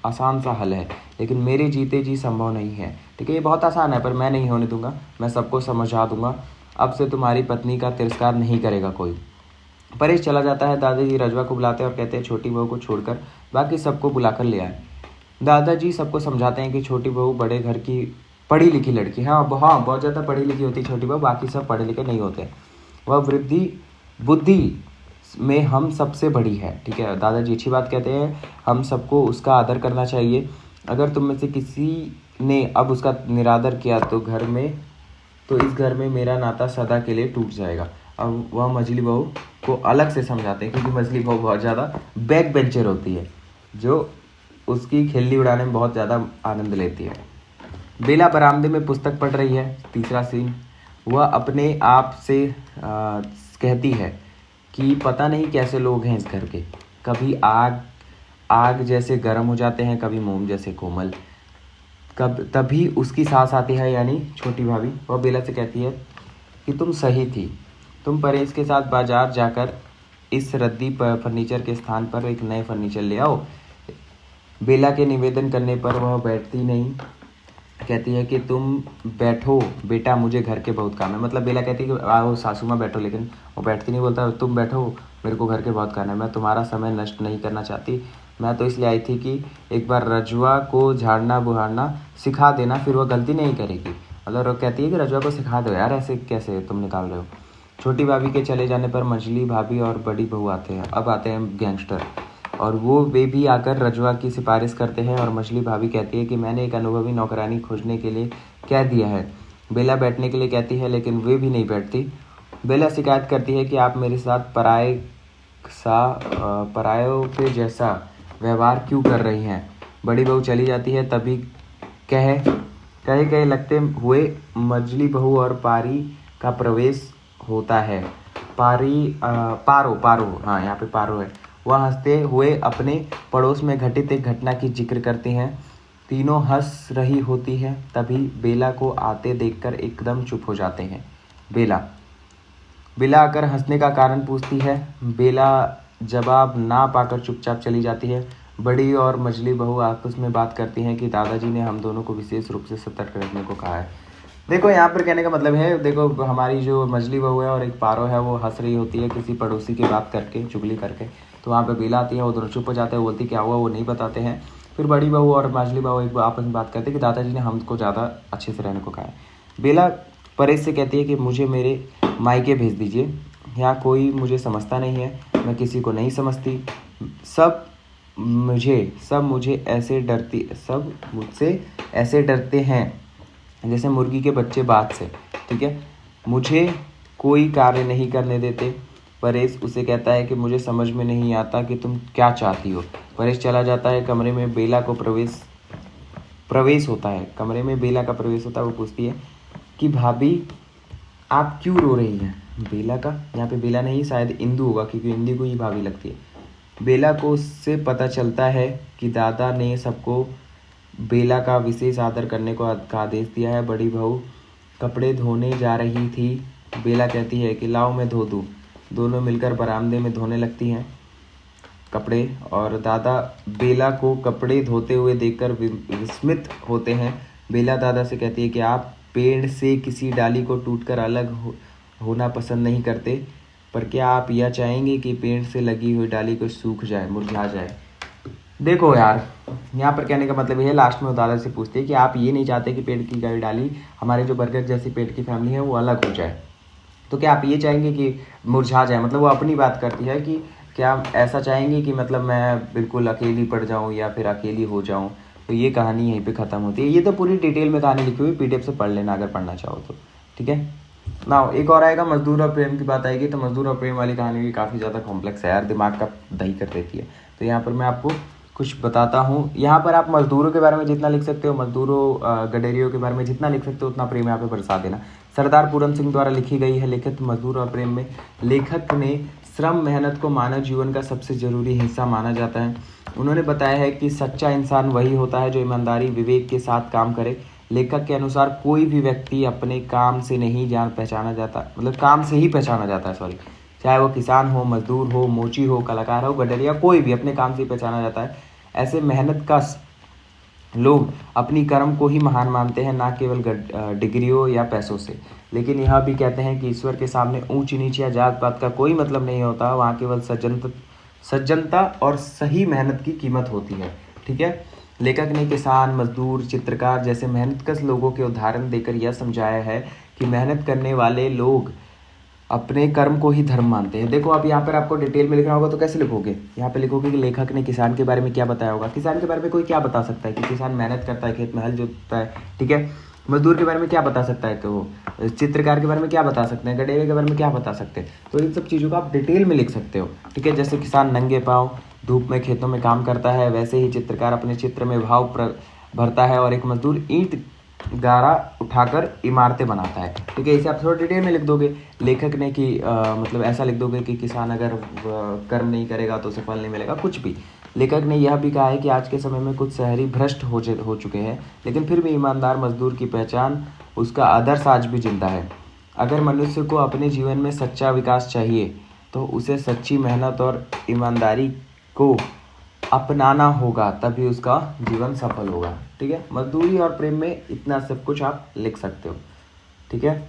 आसान सा हल है, लेकिन मेरे जीते जी संभव नहीं है। ठीक है, ये बहुत आसान है पर मैं नहीं होने दूंगा, मैं सबको समझा दूंगा। अब से तुम्हारी पत्नी का तिरस्कार नहीं करेगा कोई। परेश चला जाता है। दादाजी रजवा को बुलाते हैं और कहते हैं छोटी बहू को छोड़कर बाकी सबको बुलाकर ले आए। दादाजी सबको समझाते हैं कि छोटी बहू बड़े घर की पढ़ी लिखी लड़की है। हाँ बहुत ज़्यादा पढ़ी लिखी होती है छोटी बहू, बाकी सब पढ़े लिखे नहीं होते। वह वृद्धि बुद्धि में हम सबसे बड़ी है। ठीक है, दादाजी अच्छी बात कहते हैं, हम सबको उसका आदर करना चाहिए। अगर तुम में से किसी ने अब उसका निरादर किया तो इस घर में मेरा नाता सदा के लिए टूट जाएगा। अब वह मझली बहू को अलग से समझाते हैं, क्योंकि मछली बहू बहुत ज़्यादा बैक बेंचर होती है, जो उसकी खिल्ली उड़ाने में बहुत ज़्यादा आनंद लेती है। बेला बरामदे में पुस्तक पढ़ रही है। तीसरा सीन, वह अपने आप से कहती है कि पता नहीं कैसे लोग हैं इस घर के, कभी आग जैसे गर्म हो जाते हैं, कभी मोम जैसे कोमल। तभी उसकी सास आती है यानी छोटी भाभी। वह बेला से कहती है कि तुम सही थी, तुम परेश के साथ बाजार जाकर इस रद्दी फर्नीचर के स्थान पर एक नए फर्नीचर ले आओ। बेला के निवेदन करने पर वह बैठती नहीं, कहती है कि तुम बैठो बेटा, मुझे घर के बहुत काम है। मतलब बेला कहती है कि आओ सासू माँ बैठो, लेकिन वो बैठती नहीं, बोलता तुम बैठो, मेरे को घर के बहुत काम है, मैं तुम्हारा समय नष्ट नहीं करना चाहती। मैं तो इसलिए आई थी कि एक बार रजवा को झाड़ना बुहारना सिखा देना, फिर वह गलती नहीं करेगी। मतलब वो कहती है कि रजवा को सिखा दो यार, ऐसे कैसे तुम निकाल रहे हो। छोटी भाभी के चले जाने पर मछली भाभी और बड़ी बहू आते हैं। अब आते हैं गैंगस्टर, और वे भी आकर रजवा की सिफारिश करते हैं। और मछली भाभी कहती है कि मैंने एक अनुभवी नौकरानी खोजने के लिए कह दिया है। बेला बैठने के लिए कहती है, लेकिन वे भी नहीं बैठती। बेला शिकायत करती है कि आप मेरे साथ परायों के जैसा व्यवहार क्यों कर रही हैं। बड़ी बहू चली जाती है। तभी कहे लगते हुए मझली बहू और पारी का प्रवेश होता है। पारो, हाँ यहाँ पे पारो है। वह हंसते हुए अपने पड़ोस में घटित एक घटना की जिक्र करती हैं। तीनों हंस रही होती है। तभी बेला को आते देखकर एकदम चुप हो जाते हैं। बेला आकर हंसने का कारण पूछती है। बेला जवाब ना पाकर चुपचाप चली जाती है। बड़ी और मझली बहू आपस में बात करती हैं कि दादाजी ने हम दोनों को विशेष रूप से सतर्क रहने को कहा है। देखो यहाँ पर कहने का मतलब है, देखो हमारी जो मझली बहू है और एक पारो है, वो हंस रही होती है किसी पड़ोसी की बात करके, चुगली करके। तो वहाँ पे बेला आती है, वो दोनों चुप हो जाते हैं, बोलती क्या हुआ वो नहीं बताते हैं। फिर बड़ी बहू और मझली बहू एक आपस में बात करते हैं कि दादाजी ने हमको ज़्यादा अच्छे से रहने को कहा है। बेला परेश से कहती है कि मुझे मेरे मायके भेज दीजिए, यहाँ कोई मुझे समझता नहीं है, मैं किसी को नहीं समझती। सब मुझसे ऐसे डरते हैं जैसे मुर्गी के बच्चे बात से। ठीक है, मुझे कोई कार्य नहीं करने देते। परेश उसे कहता है कि मुझे समझ में नहीं आता कि तुम क्या चाहती हो। परेश चला जाता है। कमरे में बेला को प्रवेश होता है। कमरे में बेला का प्रवेश होता है। वो पूछती है कि भाभी आप क्यों रो रही हैं। बेला का यहाँ पे बेला नहीं, शायद इंदू होगा, क्योंकि इंदू को ही भाभी लगती है। बेला को उससे पता चलता है कि दादा ने सबको बेला का विशेष आदर करने को का आदेश दिया है। बड़ी बहू कपड़े धोने जा रही थी। बेला कहती है कि लाओ मैं धो दूँ। दोनों मिलकर बरामदे में धोने लगती हैं कपड़े, और दादा बेला को कपड़े धोते हुए देखकर विस्मित होते हैं। बेला दादा से कहती है कि आप पेड़ से किसी डाली को टूटकर अलग होना पसंद नहीं करते, पर क्या आप यह चाहेंगे कि पेड़ से लगी हुई डाली को सूख जाए, मुरझा जाए। देखो यार, यहाँ पर कहने का मतलब ये है, लास्ट में वो दादा से पूछते हैं कि आप ये नहीं चाहते कि पेड़ की गई डाली हमारे जो बरगद जैसी पेड़ की फैमिली है वो अलग हो जाए, तो क्या आप ये चाहेंगे कि मुरझा जाए। मतलब वो अपनी बात करती है कि क्या आप ऐसा चाहेंगे कि मतलब मैं बिल्कुल अकेली पड़ जाऊँ या फिर अकेली हो जाऊँ। तो ये कहानी यहीं पे ख़त्म होती है। ये तो पूरी डिटेल में कहानी लिखी हुई, PDF से पढ़ लेना अगर पढ़ना चाहो तो, ठीक है ना। एक और आएगा, मजदूर और प्रेम की बात आएगी। तो मजदूर और प्रेम वाली कहानी भी काफ़ी ज़्यादा कॉम्प्लेक्स है यार, दिमाग का दही कर देती है। तो यहाँ पर मैं आपको कुछ बताता हूँ। यहाँ पर आप मजदूरों के बारे में जितना लिख सकते हो, मजदूरों गडेरियों के बारे में जितना लिख सकते हो, उतना प्रेम यहाँ पे बरसा देना। सरदार पूरन सिंह द्वारा लिखी गई है लिखित मजदूर और प्रेम में लेखक ने श्रम मेहनत को मानव जीवन का सबसे जरूरी हिस्सा माना जाता है। उन्होंने बताया है कि सच्चा इंसान वही होता है जो ईमानदारी विवेक के साथ काम करे। लेखक के अनुसार कोई भी व्यक्ति अपने काम से नहीं जान पहचाना जाता, मतलब काम से ही पहचाना जाता है, सॉरी, चाहे वो किसान हो, मजदूर हो, मोची हो, कलाकार हो, गडरिया, कोई भी अपने काम से ही पहचाना जाता है। ऐसे मेहनत का लोग अपनी कर्म को ही महान मानते हैं, ना केवल डिग्रियों या पैसों से। लेकिन यह भी कहते हैं कि ईश्वर के सामने ऊंच नीच या जात पात का कोई मतलब नहीं होता, वहाँ केवल सज्जनता और सही मेहनत की कीमत होती है, ठीक है। लेखक ने किसान, मजदूर, चित्रकार जैसे मेहनतकश लोगों के उदाहरण देकर यह समझाया है कि मेहनत करने वाले लोग अपने कर्म को ही धर्म मानते हैं। देखो अब यहाँ पर आपको डिटेल में लिखना होगा तो कैसे लिखोगे, यहाँ पे लिखोगे कि लेखक ने किसान के बारे में क्या बताया होगा। किसान के बारे में कोई क्या बता सकता है कि किसान मेहनत करता है, खेत में हल जोतता है, ठीक है। मजदूर के बारे में क्या बता सकता है कि वो, चित्रकार के बारे में क्या बता सकते हैं, गडेरे के बारे में क्या बता सकते हैं। तो इन सब चीज़ों को आप डिटेल में लिख सकते हो, ठीक है। जैसे किसान नंगे पाँव धूप में खेतों में काम करता है, वैसे ही चित्रकार अपने चित्र में भाव भरता है, और एक मजदूर ईंट गारा उठाकर इमारतें बनाता है, ठीक है। इसे आप थोड़ा डिटेल में लिख दोगे। लेखक ने कि मतलब ऐसा लिख दोगे कि किसान अगर कर्म नहीं करेगा तो उसे फल नहीं मिलेगा, कुछ भी। लेखक ने यह भी कहा है कि आज के समय में कुछ शहरी भ्रष्ट हो चुके हैं, लेकिन फिर भी ईमानदार मजदूर की पहचान, उसका आदर्श आज भी जिंदा है। अगर मनुष्य को अपने जीवन में सच्चा विकास चाहिए तो उसे सच्ची मेहनत और ईमानदारी को अपनाना होगा, तभी उसका जीवन सफल होगा, ठीक है। मजदूरी और प्रेम में इतना सब कुछ आप लिख सकते हो, ठीक है।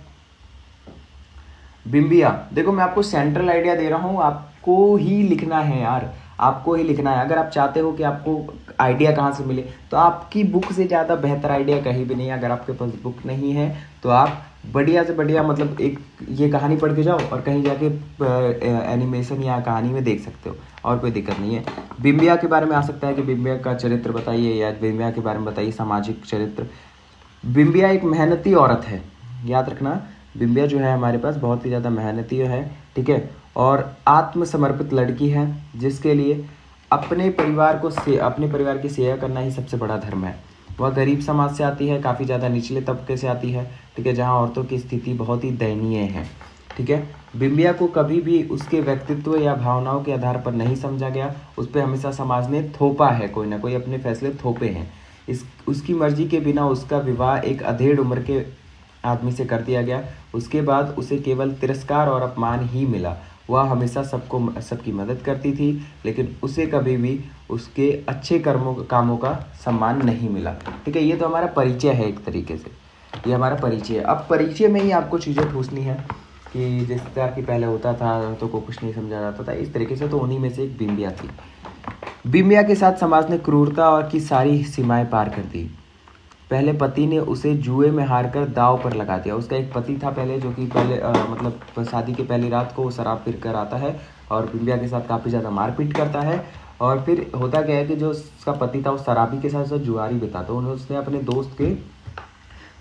बिम्बिया, देखो मैं आपको सेंट्रल आइडिया दे रहा हूँ, आपको ही लिखना है यार, आपको ही लिखना है। अगर आप चाहते हो कि आपको आइडिया कहाँ से मिले, तो आपकी बुक से ज़्यादा बेहतर आइडिया कहीं भी नहीं है। अगर आपके पास बुक नहीं है तो आप बढ़िया से बढ़िया मतलब एक ये कहानी पढ़ के जाओ और कहीं जाके एनिमेशन या कहानी में देख सकते हो, और कोई दिक्कत नहीं है। बिम्बिया के बारे में आ सकता है कि बिम्बिया का चरित्र बताइए, या बिम्बिया के बारे में बताइए सामाजिक चरित्र। बिम्बिया एक मेहनती औरत है, याद रखना। बिम्बिया जो है हमारे पास बहुत ही ज़्यादा मेहनती है, ठीक है, और आत्मसमर्पित लड़की है, जिसके लिए अपने परिवार की सेवा करना ही सबसे बड़ा धर्म है। वह गरीब समाज से आती है, काफ़ी ज़्यादा निचले तबके से आती है, ठीक है, जहाँ औरतों की स्थिति बहुत ही दयनीय है, ठीक है। बिम्बिया को कभी भी उसके व्यक्तित्व या भावनाओं के आधार पर नहीं समझा गया। उस पर हमेशा समाज ने थोपा है, कोई ना कोई अपने फैसले थोपे हैं। उसकी मर्जी के बिना उसका विवाह एक अधेड़ उम्र के आदमी से कर दिया गया। उसके बाद उसे केवल तिरस्कार और अपमान ही मिला। वह हमेशा सबकी मदद करती थी, लेकिन उसे कभी भी उसके अच्छे कामों का सम्मान नहीं मिला, ठीक है। ये तो हमारा परिचय है, एक तरीके से ये हमारा परिचय है। अब परिचय में ही आपको चीज़ें पूछनी है कि जिस तरह की पहले होता था तो को कुछ नहीं समझा जाता था, इस तरीके से। तो उन्हीं में से एक बिम्बिया थी। बिम्बिया के साथ समाज ने क्रूरता और की सारी सीमाएं पार कर दी। पहले पति ने उसे जुए में हारकर दांव पर लगा दिया। उसका एक पति था पहले, जो कि मतलब शादी की पहली रात को शराब पी कर आता है और बिम्बिया के साथ काफ़ी ज़्यादा मारपीट करता है। और फिर होता क्या है कि जो उसका पति था उस शराबी के साथ जुआरी भी था, तो उसने अपने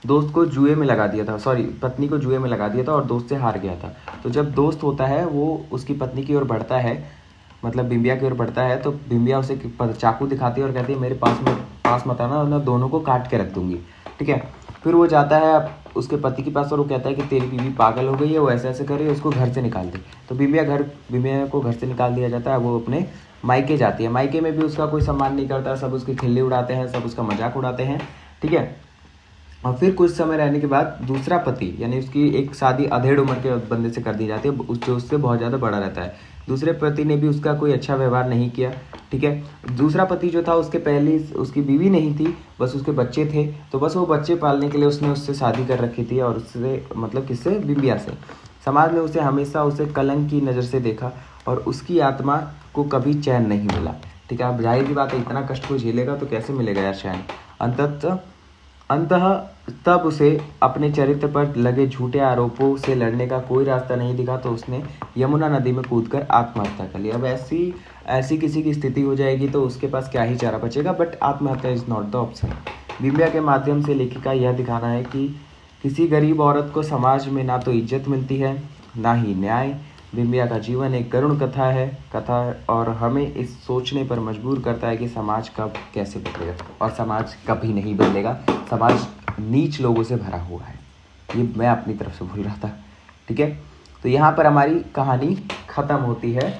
दोस्त को जुए में लगा दिया था, सॉरी पत्नी को जुए में लगा दिया था और दोस्त से हार गया था। तो जब दोस्त होता है वो उसकी पत्नी की ओर बढ़ता है, मतलब बिम्बिया की ओर बढ़ता है, तो बिम्बिया उसे चाकू दिखाती है और कहती है मेरे पास मत आना, वरना दोनों को काट के रख दूंगी, ठीक है। फिर वो जाता है उसके पति के पास और वो कहता है कि तेरी बीवी पागल हो गई है, वो ऐसे ऐसे कर रही है, उसको घर से निकाल दे। तो बिम्बिया को घर से निकाल दिया जाता है। वो अपने मायके जाती है। मायके में भी उसका कोई सम्मान नहीं करता, सब उसकी खिल्ली उड़ाते हैं, सब उसका मजाक उड़ाते हैं, ठीक है। और फिर कुछ समय रहने के बाद दूसरा पति यानी उसकी एक शादी अधेड़ उम्र के बंदे से कर दी जाती है, जो उससे बहुत ज़्यादा बड़ा रहता है। दूसरे पति ने भी उसका कोई अच्छा व्यवहार नहीं किया, ठीक है। दूसरा पति जो था उसके पहले उसकी बीवी नहीं थी, बस उसके बच्चे थे, तो बस वो बच्चे पालने के लिए उसने उससे शादी कर रखी थी, और उससे मतलब किससे, बिंबिया से। समाज ने उसे हमेशा उसे कलंक की नज़र से देखा और उसकी आत्मा को कभी चैन नहीं मिला, ठीक है। अब जाहिर सी बात है, इतना कष्ट को झेलेगा तो कैसे मिलेगा यार चैन। अंततः तब उसे अपने चरित्र पर लगे झूठे आरोपों से लड़ने का कोई रास्ता नहीं दिखा, तो उसने यमुना नदी में कूदकर आत्महत्या कर ली। अब ऐसी किसी की स्थिति हो जाएगी तो उसके पास क्या ही चारा बचेगा, बट आत्महत्या इज नॉट द ऑप्शन। बिंबिया के माध्यम से लेखिका यह दिखाना है कि किसी गरीब औरत को समाज में ना तो इज्जत मिलती है, ना ही न्याय। बिंबिया का जीवन एक करुण कथा और हमें इस सोचने पर मजबूर करता है कि समाज कब कैसे बदलेगा, और समाज कभी नहीं बदलेगा। समाज नीच लोगों से भरा हुआ है, ये मैं अपनी तरफ से बोल रहा था, ठीक है। तो यहाँ पर हमारी कहानी ख़त्म होती है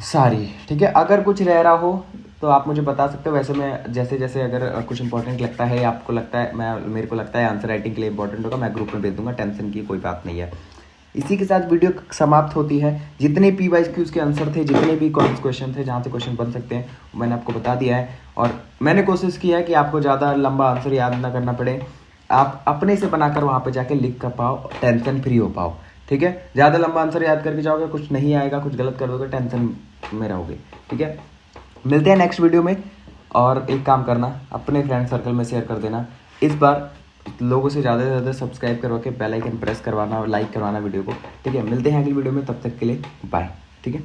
सारी, ठीक है। अगर कुछ रह रहा हो तो आप मुझे बता सकते हो। वैसे मैं जैसे जैसे अगर कुछ इंपॉर्टेंट लगता है, आपको लगता है, मेरे को लगता है आंसर राइटिंग के लिए इंपॉर्टेंट होगा, मैं ग्रुप में भेज दूंगा, टेंशन की कोई बात नहीं है। इसी के साथ वीडियो समाप्त होती है। जितने PYQs के आंसर थे, जितने भी क्वेश्चन थे जहाँ से क्वेश्चन बन सकते हैं, मैंने आपको बता दिया है, और मैंने कोशिश की है कि आपको ज़्यादा लंबा आंसर याद ना करना पड़े, आप अपने से बनाकर वहाँ पे जाके लिख कर पाओ, टेंशन फ्री हो पाओ, ठीक है। ज़्यादा लंबा आंसर याद करके जाओगे, कुछ नहीं आएगा, कुछ गलत कर दोगे, टेंशन में रहोगे, ठीक है। मिलते हैं नेक्स्ट वीडियो में। और एक काम करना, अपने फ्रेंड सर्कल में शेयर कर देना। इस बार लोगों से ज़्यादा से ज़्यादा सब्सक्राइब करवा के बेल आइकन प्रेस करवाना और लाइक करवाना वीडियो को, ठीक है। मिलते हैं अगली वीडियो में, तब तक के लिए बाय, ठीक है।